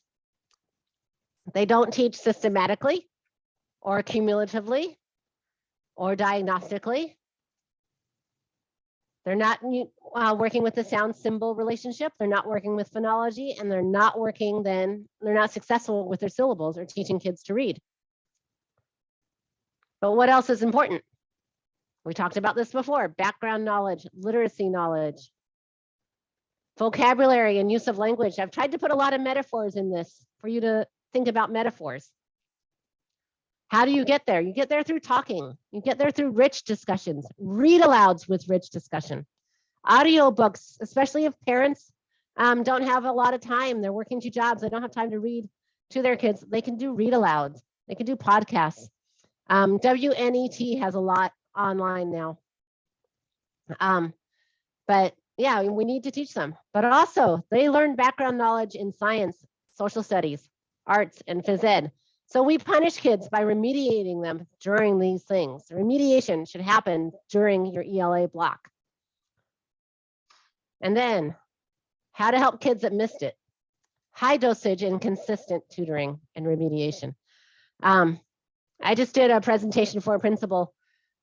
They don't teach systematically or cumulatively or diagnostically. They're not working with the sound symbol relationship. They're not working with phonology, and they're not successful with their syllables or teaching kids to read. But what else is important? We talked about this before: background knowledge, literacy knowledge, vocabulary and use of language. I've tried to put a lot of metaphors in this for you to think about metaphors. How do you get there? You get there through talking. You get there through rich discussions, read alouds with rich discussion. Audiobooks, especially if parents don't have a lot of time, they're working 2 jobs, they don't have time to read to their kids, they can do read alouds, they can do podcasts. WNET has a lot online now. But yeah, we need to teach them. But also, they learn background knowledge in science, social studies, arts, and phys ed. So we punish kids by remediating them during these things. Remediation should happen during your ELA block. And then, how to help kids that missed it. High dosage and consistent tutoring and remediation. I just did a presentation for a principal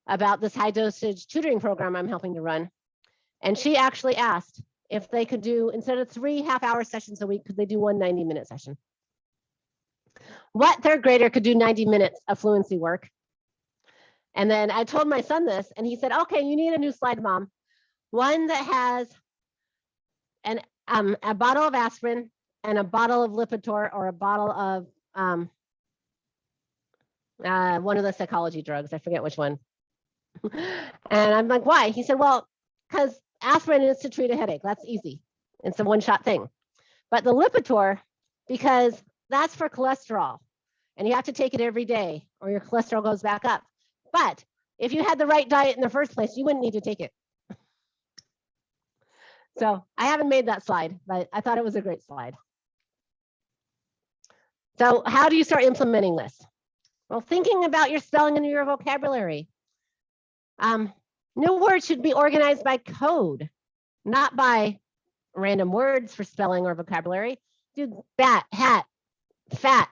about this high dosage tutoring program I'm helping to run. And she actually asked if they could do, instead of 3 half-hour sessions a week, could they do 1 90-minute session? What 3rd grader could do 90 minutes of fluency work? And then I told my son this, and he said, okay, you need a new slide, Mom. One that has a bottle of aspirin and a bottle of Lipitor, or a bottle of one of the psychology drugs. I forget which one. And I'm like, why? He said, well, because aspirin is to treat a headache. That's easy. It's a one-shot thing. But the Lipitor, because that's for cholesterol, and you have to take it every day or your cholesterol goes back up. But if you had the right diet in the first place, you wouldn't need to take it. So I haven't made that slide, but I thought it was a great slide. So how do you start implementing this? Well, thinking about your spelling and your vocabulary. New words should be organized by code, not by random words for spelling or vocabulary. Do bat, hat, fat,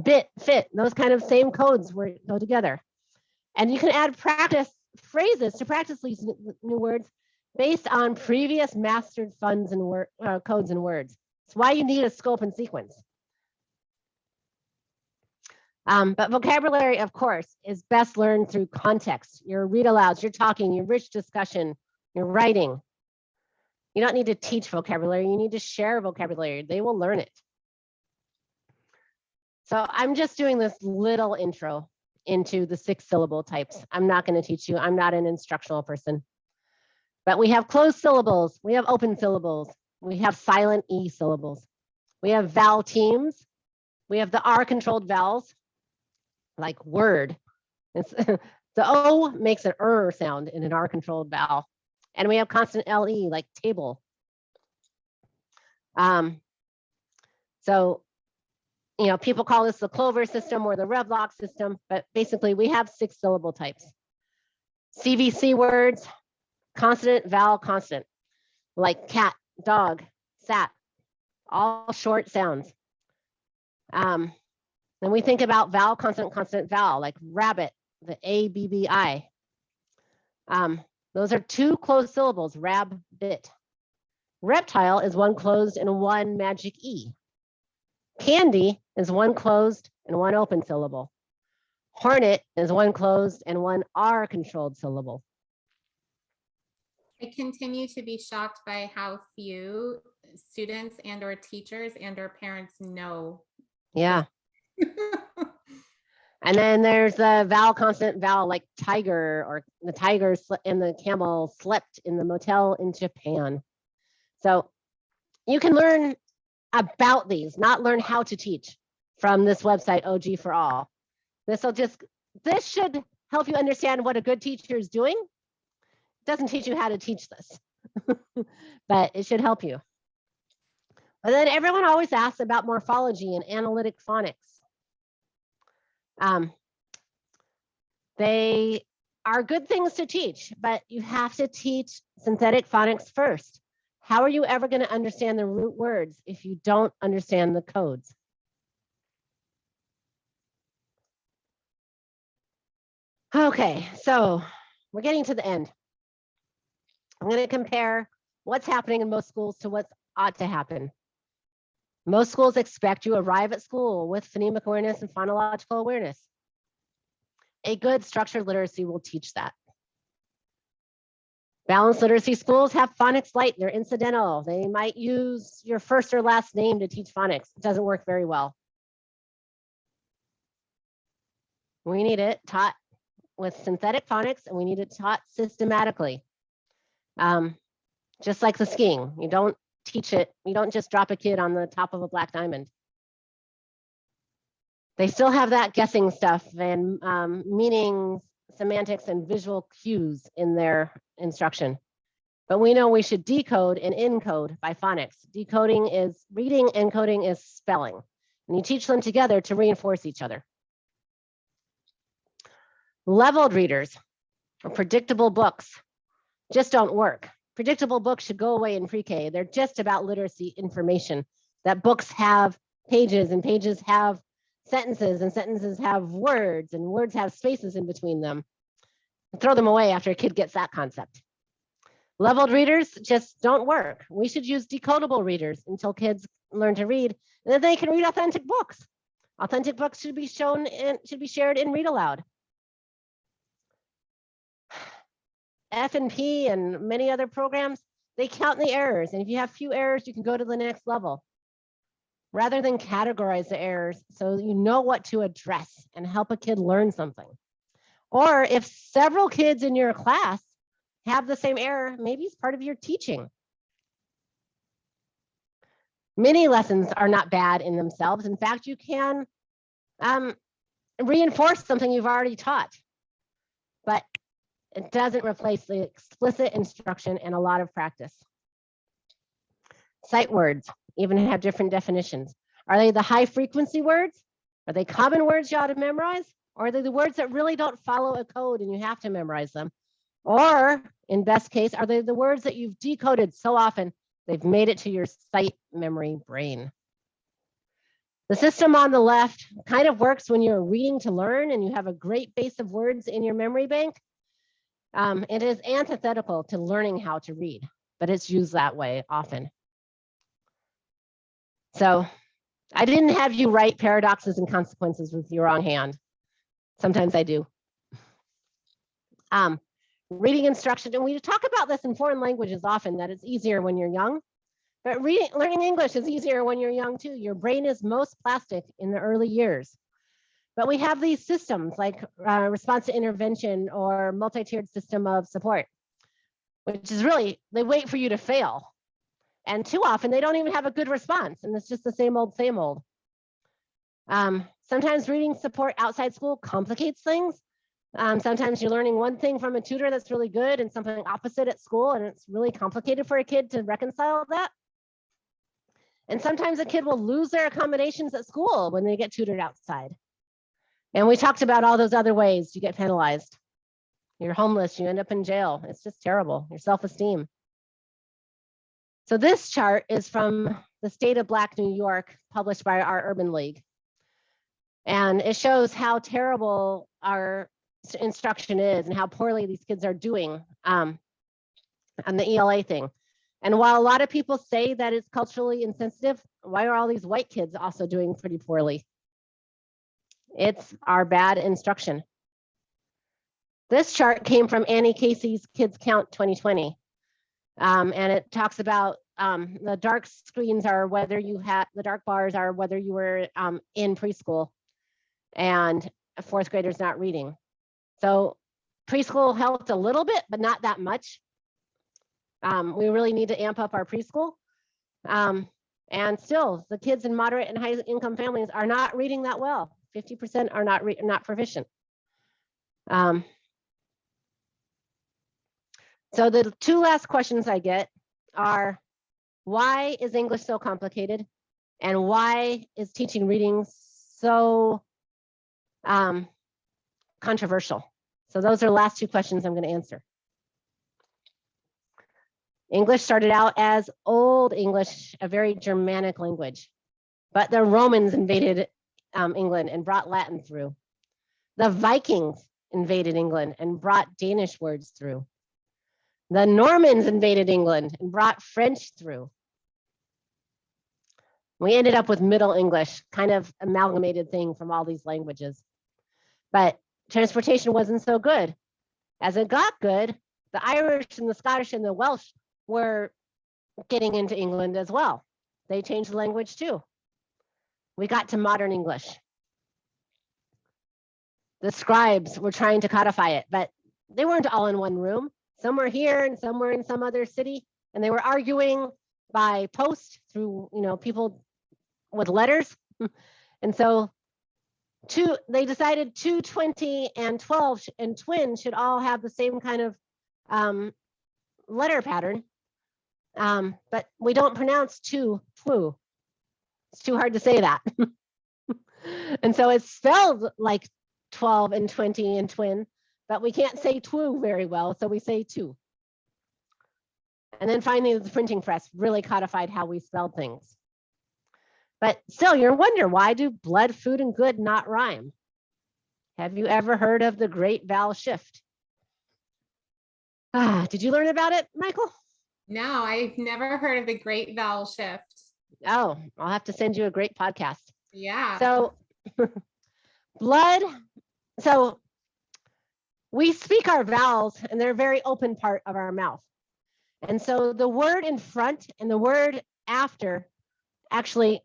bit, fit, those kind of same codes go together. And you can add practice phrases to practice these new words based on previous mastered codes and words. It's why you need a scope and sequence. But vocabulary, of course, is best learned through context. Your read alouds, your talking, your rich discussion, your writing. You don't need to teach vocabulary. You need to share vocabulary. They will learn it. So I'm just doing this little intro into the 6 syllable types. I'm not going to teach you. I'm not an instructional person. But we have closed syllables. We have open syllables. We have silent E syllables. We have vowel teams. We have the R-controlled vowels, like word. The O makes an sound in an R-controlled vowel. And we have constant LE, like table. So, you know, people call this the Clover system or the Revlock system, but basically we have 6 syllable types. CVC words, consonant, vowel, consonant, like cat, dog, sat, all short sounds. Then we think about vowel, consonant, consonant, vowel, like rabbit, the ABBI. Those are 2 closed syllables, rab, bit. Reptile is 1 closed and 1 magic E. Candy is 1 closed and 1 open syllable. Hornet is 1 closed and 1 R-controlled syllable. I continue to be shocked by how few students and or teachers and or parents know. Yeah. And then there's the vowel, consonant, vowel, like tiger, or the tiger and the camel slept in the motel in Japan. So you can learn about these, not learn how to teach, from this website, OG for All. This should help you understand what a good teacher is doing. It doesn't teach you how to teach this, but it should help you. But then everyone always asks about morphology and analytic phonics. They are good things to teach, but you have to teach synthetic phonics first. How are you ever going to understand the root words if you don't understand the codes? Okay, so we're getting to the end. I'm going to compare what's happening in most schools to what ought to happen. Most schools expect you arrive at school with phonemic awareness and phonological awareness. A good structured literacy will teach that. Balanced literacy schools have phonics light. They're incidental. They might use your first or last name to teach phonics. It doesn't work very well. We need it taught with synthetic phonics, and we need it taught systematically. Just like the skiing, you don't teach it, you don't just drop a kid on the top of a black diamond. They still have that guessing stuff and meanings, semantics, and visual cues in their instruction. But we know we should decode and encode by phonics. Decoding is reading, encoding is spelling. And you teach them together to reinforce each other. Leveled readers or predictable books just don't work. Predictable books should go away in pre-K. They're just about literacy information, that books have pages and pages have sentences and sentences have words and words have spaces in between them. Throw them away after a kid gets that concept. Leveled readers just don't work. We should use decodable readers until kids learn to read, and then they can read authentic books. Authentic books should be shown and should be shared in Read Aloud. F&P and many other programs, they count the errors. And if you have few errors, you can go to the next level. Rather than categorize the errors so you know what to address and help a kid learn something. Or if several kids in your class have the same error, maybe it's part of your teaching. Mini lessons are not bad in themselves. In fact, you can reinforce something you've already taught. But it doesn't replace the explicit instruction and a lot of practice. Sight words even have different definitions. Are they the high frequency words? Are they common words you ought to memorize? Or are they the words that really don't follow a code and you have to memorize them? Or in best case, are they the words that you've decoded so often they've made it to your sight memory brain? The system on the left kind of works when you're reading to learn and you have a great base of words in your memory bank. It is antithetical to learning how to read, but it's used that way often. So I didn't have you write paradoxes and consequences with your wrong hand. Sometimes I do. Reading instruction, and we talk about this in foreign languages often, that it's easier when you're young, but learning English is easier when you're young too. Your brain is most plastic in the early years. But we have these systems like response to intervention or multi-tiered system of support, which is really, they wait for you to fail. And too often they don't even have a good response. And it's just the same old, same old. Sometimes reading support outside school complicates things. Sometimes you're learning one thing from a tutor that's really good and something opposite at school. And it's really complicated for a kid to reconcile that. And sometimes a kid will lose their accommodations at school when they get tutored outside. And we talked about all those other ways you get penalized. You're homeless, you end up in jail. It's just terrible, your self-esteem. So this chart is from the State of Black New York, published by our Urban League. And it shows how terrible our instruction is and how poorly these kids are doing on the ELA thing. And while a lot of people say that it's culturally insensitive, why are all these white kids also doing pretty poorly? It's our bad instruction. This chart came from Annie Casey's Kids Count 2020. And it talks about the dark screens are whether you had, the dark bars are whether you were in preschool and fourth graders not reading. So preschool helped a little bit, but not that much. We really need to amp up our preschool. And still, the kids in moderate and high income families are not reading that well. 50% are not proficient. So the two last questions I get are, why is English so complicated? And why is teaching reading so controversial? So those are the last two questions I'm going to answer. English started out as Old English, a very Germanic language, but the Romans invaded England and brought Latin through. The Vikings invaded England and brought Danish words through. The Normans invaded England and brought French through. We ended up with Middle English, kind of amalgamated thing from all these languages. But transportation wasn't so good. As it got good, the Irish and the Scottish and the Welsh were getting into England as well. They changed the language too. We got to modern English. The scribes were trying to codify it, but they weren't all in one room. Some were here and some were in some other city, and they were arguing by post through, people with letters. And so they decided 220 and 12 and twin should all have the same kind of letter pattern. But we don't pronounce twu. It's too hard to say that. And so it's spelled like 12 and 20 and twin, but we can't say twu very well, so we say two. And then finally, the printing press really codified how we spelled things. But still, you wonder, why do blood, food, and good not rhyme? Have you ever heard of the great vowel shift? Did you learn about it, Michael? No, I've never heard of the great vowel shift. Oh, I'll have to send you a great podcast. Yeah. So blood, so we speak our vowels and they're a very open part of our mouth. And so the word in front and the word after actually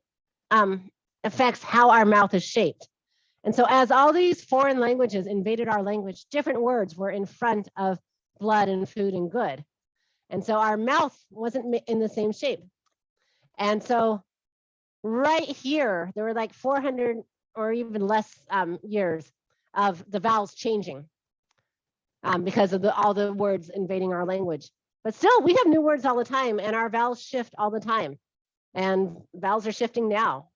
affects how our mouth is shaped. And so as all these foreign languages invaded our language, different words were in front of blood and food and good. And so our mouth wasn't in the same shape. And so right here, there were like 400 or even less years of the vowels changing because of all the words invading our language. But still, we have new words all the time, and our vowels shift all the time. And vowels are shifting now.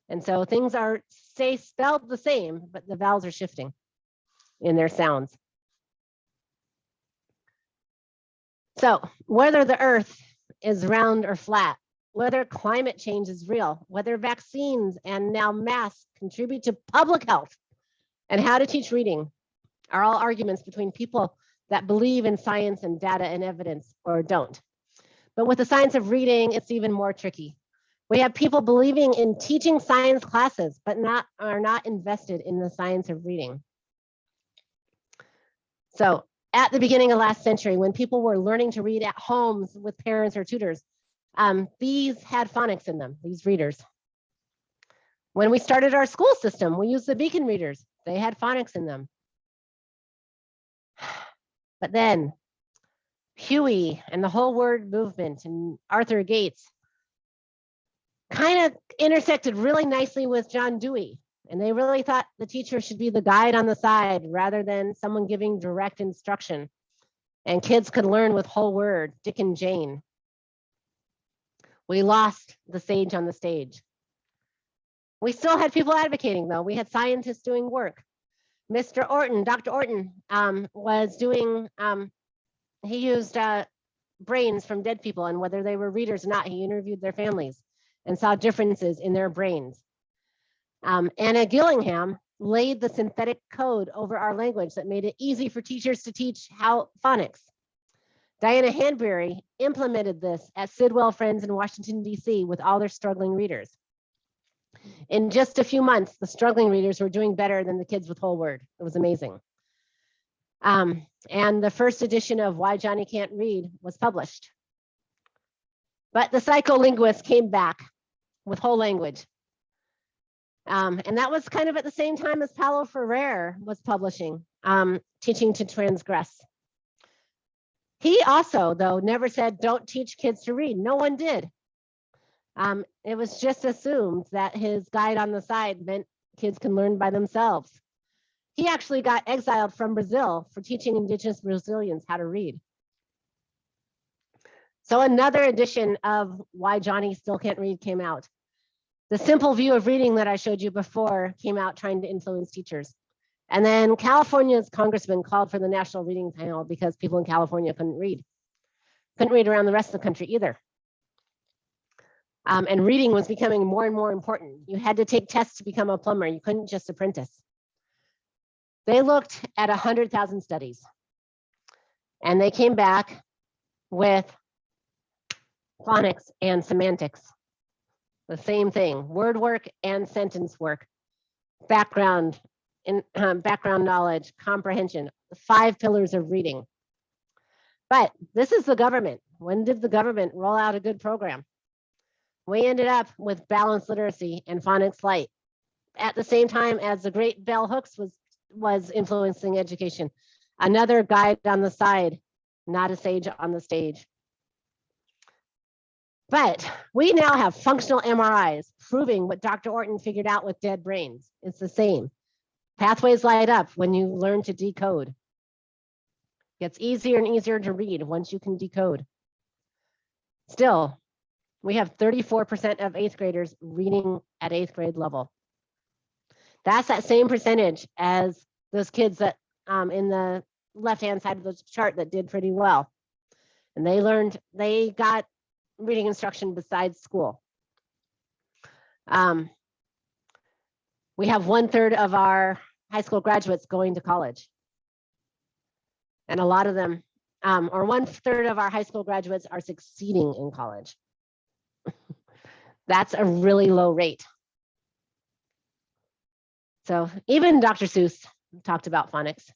And so things are spelled the same, but the vowels are shifting in their sounds. So whether the earth is round or flat, whether climate change is real, whether vaccines and now masks contribute to public health, and how to teach reading are all arguments between people that believe in science and data and evidence or don't. But with the science of reading, it's even more tricky. We have people believing in teaching science classes, but are not invested in the science of reading. So at the beginning of last century, when people were learning to read at homes with parents or tutors, these had phonics in them, these readers. When we started our school system, we used the beacon readers. They had phonics in them. But then Huey and the whole word movement and Arthur Gates kind of intersected really nicely with John Dewey. And they really thought the teacher should be the guide on the side rather than someone giving direct instruction. And kids could learn with whole word, Dick and Jane. We lost the sage on the stage. We still had people advocating though. We had scientists doing work. Mr. Orton, Dr. Orton was doing, he used brains from dead people, and whether they were readers or not, he interviewed their families and saw differences in their brains. Anna Gillingham laid the synthetic code over our language that made it easy for teachers to teach how phonics. Diana Hanbury implemented this at Sidwell Friends in Washington, D.C. with all their struggling readers. In just a few months, the struggling readers were doing better than the kids with whole word. It was amazing. And the first edition of Why Johnny Can't Read was published. But the psycholinguist came back with whole language. And that was kind of at the same time as Paulo Freire was publishing, Teaching to Transgress. He also, though, never said, don't teach kids to read. No one did. It was just assumed that his guide on the side meant kids can learn by themselves. He actually got exiled from Brazil for teaching indigenous Brazilians how to read. So another edition of Why Johnny Still Can't Read came out. The simple view of reading that I showed you before came out trying to influence teachers. And then California's congressman called for the National Reading Panel because people in California couldn't read. Couldn't read around the rest of the country either. And reading was becoming more and more important. You had to take tests to become a plumber. You couldn't just apprentice. They looked at 100,000 studies. And they came back with phonics and semantics. The same thing, word work and sentence work, background knowledge, comprehension, the 5 pillars of reading. But this is the government. When did the government roll out a good program? We ended up with balanced literacy and phonics light at the same time as the great bell hooks was influencing education. Another guide on the side, not a sage on the stage. But we now have functional MRIs proving what Dr. Orton figured out with dead brains. It's the same. Pathways light up when you learn to decode. Gets easier and easier to read once you can decode. Still, we have 34% of 8th graders reading at 8th grade level. That's that same percentage as those kids that in the left-hand side of the chart that did pretty well. And they got reading instruction besides school. We have 1/3 of our high school graduates going to college. And a lot of them, or 1/3 of our high school graduates are succeeding in college. That's a really low rate. So even Dr. Seuss talked about phonics.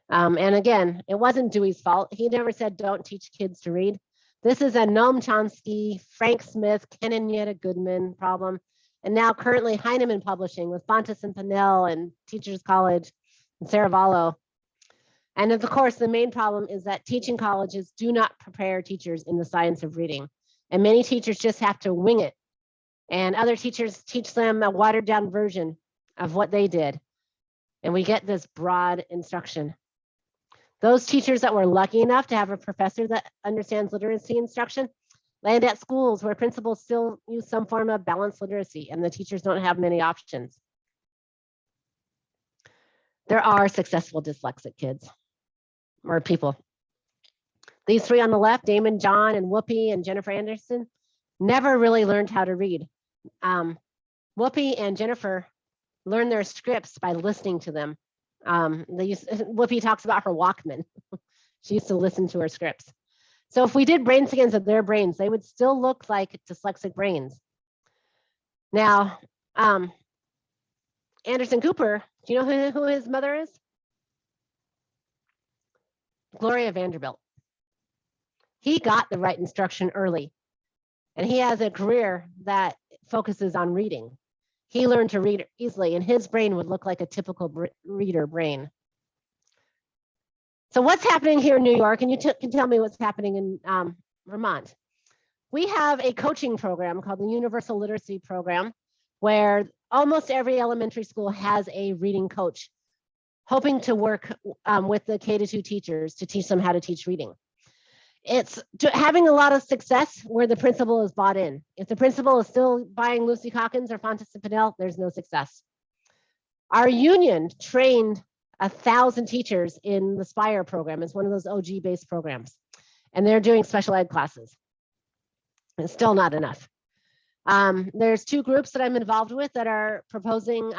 And again, it wasn't Dewey's fault. He never said, don't teach kids to read. This is a Noam Chomsky, Frank Smith, Ken and Yetta Goodman problem. And now currently Heinemann Publishing with Fontes and Pinnell and Teachers College and Saravallo. And of course, the main problem is that teaching colleges do not prepare teachers in the science of reading. And many teachers just have to wing it. And other teachers teach them a watered down version of what they did. And we get this broad instruction. Those teachers that were lucky enough to have a professor that understands literacy instruction land at schools where principals still use some form of balanced literacy and the teachers don't have many options. There are successful dyslexic kids or people. These 3 on the left, Damon, John, and Whoopi and Jennifer Anderson, never really learned how to read. Whoopi and Jennifer learned their scripts by listening to them. Whoopi talks about her Walkman. She used to listen to her scripts. So if we did brain scans of their brains, they would still look like dyslexic brains. Now, Anderson Cooper, do you know who his mother is? Gloria Vanderbilt. He got the right instruction early, and he has a career that focuses on reading. He learned to read easily, and his brain would look like a typical reader brain. So what's happening here in New York, and you can tell me what's happening in Vermont. We have a coaching program called the Universal Literacy Program, where almost every elementary school has a reading coach, hoping to work with the K-2 teachers to teach them how to teach reading. It's having a lot of success where the principal is bought in. If the principal is still buying Lucy Calkins or Fontes and Pinnell, there's no success. Our union trained 1,000 teachers in the SPIRE program. It's one of those OG-based programs. And they're doing special ed classes. It's still not enough. There's 2 groups that I'm involved with that are proposing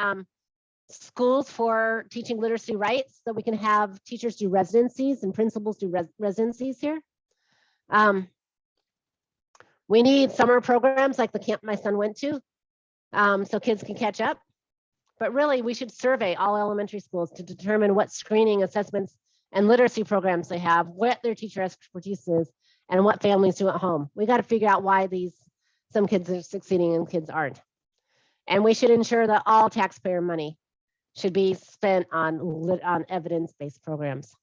schools for teaching literacy rights, so we can have teachers do residencies and principals do residencies here. We need summer programs like the camp my son went to, so kids can catch up. But really, we should survey all elementary schools to determine what screening, assessments, and literacy programs they have, what their teacher expertise is, and what families do at home. We got to figure out why some kids are succeeding and kids aren't. And we should ensure that all taxpayer money should be spent on evidence-based programs.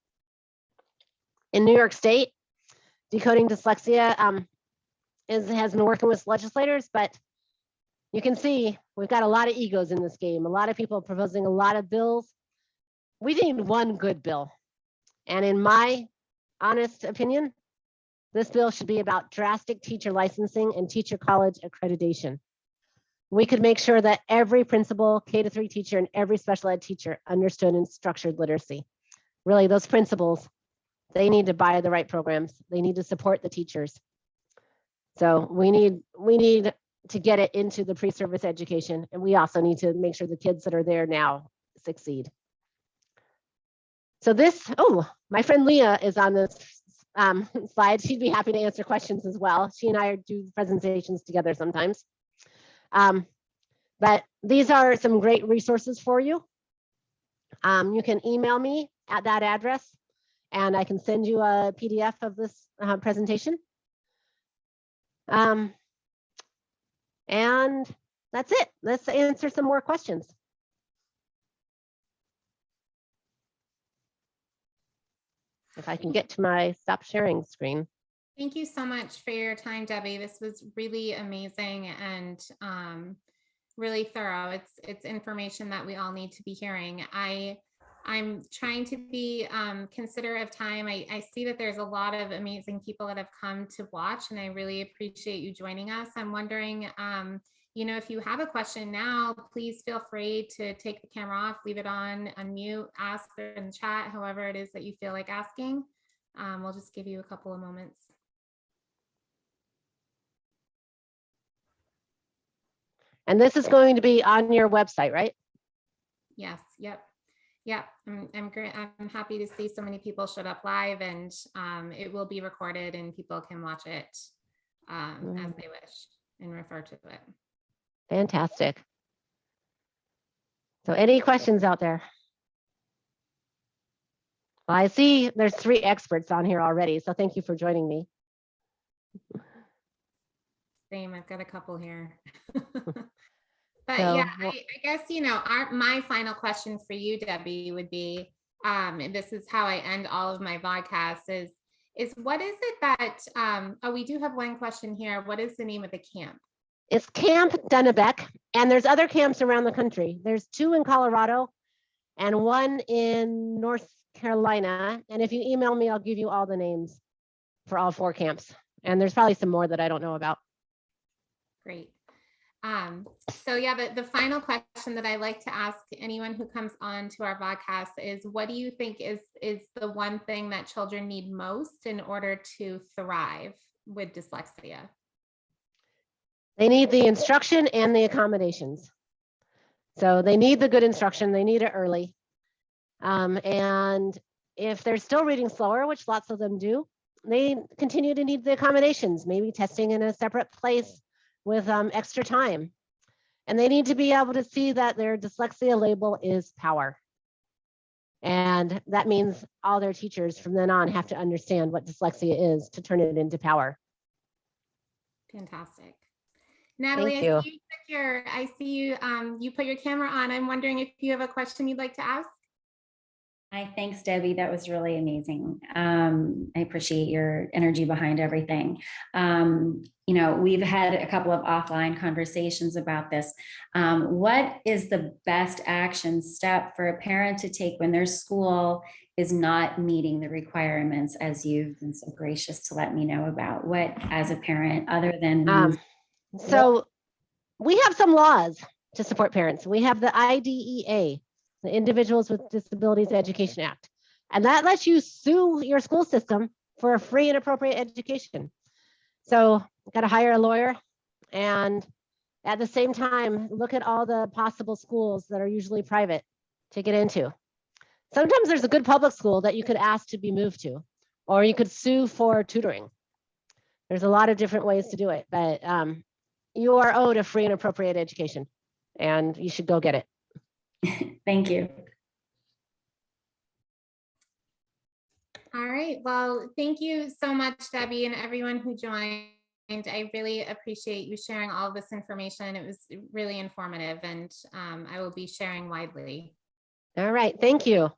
In New York State, Decoding Dyslexia has been working with legislators, but you can see we've got a lot of egos in this game. A lot of people proposing a lot of bills. We need one good bill. And in my honest opinion, this bill should be about drastic teacher licensing and teacher college accreditation. We could make sure that every principal, K-3 teacher, and every special ed teacher understood and structured literacy. Really, those principals, they need to buy the right programs. They need to support the teachers. So we need to get it into the pre-service education, and we also need to make sure the kids that are there now succeed. So my friend Leah is on this slides. She'd be happy to answer questions as well. She and I do presentations together sometimes. But these are some great resources for you. You can email me at that address, and I can send you a PDF of this presentation. And that's it. Let's answer some more questions. If I can get to my stop sharing screen. Thank you so much for your time, Debbie. This was really amazing and really thorough. It's information that we all need to be hearing. I'm trying to be considerate of time. I see that there's a lot of amazing people that have come to watch, and I really appreciate you joining us. I'm wondering, if you have a question now, please feel free to take the camera off, leave it on, unmute, ask in the chat, however it is that you feel like asking. We'll just give you a couple of moments. And this is going to be on your website, right? Yes. Yep. Yeah, I'm great. I'm happy to see so many people showed up live, and it will be recorded and people can watch it as they wish and refer to it. Fantastic. So any questions out there? Well, I see there's 3 experts on here already, so thank you for joining me. Same, I've got a couple here. But So, yeah, I guess, my final question for you, Debbie, would be, and this is how I end all of my podcasts, is what is it that, we do have one question here. What is the name of the camp? It's Camp Dunnebeck, and there's other camps around the country. There's 2 in Colorado and 1 in North Carolina. And if you email me, I'll give you all the names for all 4 camps. And there's probably some more that I don't know about. Great. So yeah, the final question that I like to ask anyone who comes on to our podcast is, what do you think is the one thing that children need most in order to thrive with dyslexia? They need the instruction and the accommodations. So they need the good instruction, they need it early. And if they're still reading slower, which lots of them do, they continue to need the accommodations, maybe testing in a separate place with extra time. And they need to be able to see that their dyslexia label is power. And that means all their teachers from then on have to understand what dyslexia is to turn it into power. Fantastic. Natalie, I see you you put your camera on. I'm wondering if you have a question you'd like to ask. Hi, thanks, Debbie. That was really amazing. I appreciate your energy behind everything. We've had a couple of offline conversations about this. What is the best action step for a parent to take when their school is not meeting the requirements, as you've been so gracious to let me know about? What, as a parent, other than so we have some laws to support parents. We have the IDEA, the Individuals with Disabilities Education Act, and that lets you sue your school system for a free and appropriate education. So got to hire a lawyer, and at the same time, look at all the possible schools that are usually private to get into. Sometimes there's a good public school that you could ask to be moved to, or you could sue for tutoring. There's a lot of different ways to do it, but you are owed a free and appropriate education, and you should go get it. Thank you. All right. Well, thank you so much, Debbie, and everyone who joined. I really appreciate you sharing all of this information. It was really informative, and I will be sharing widely. All right. Thank you.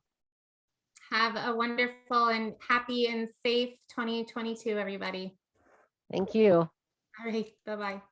Have a wonderful and happy and safe 2022, everybody. Thank you. All right. Bye-bye.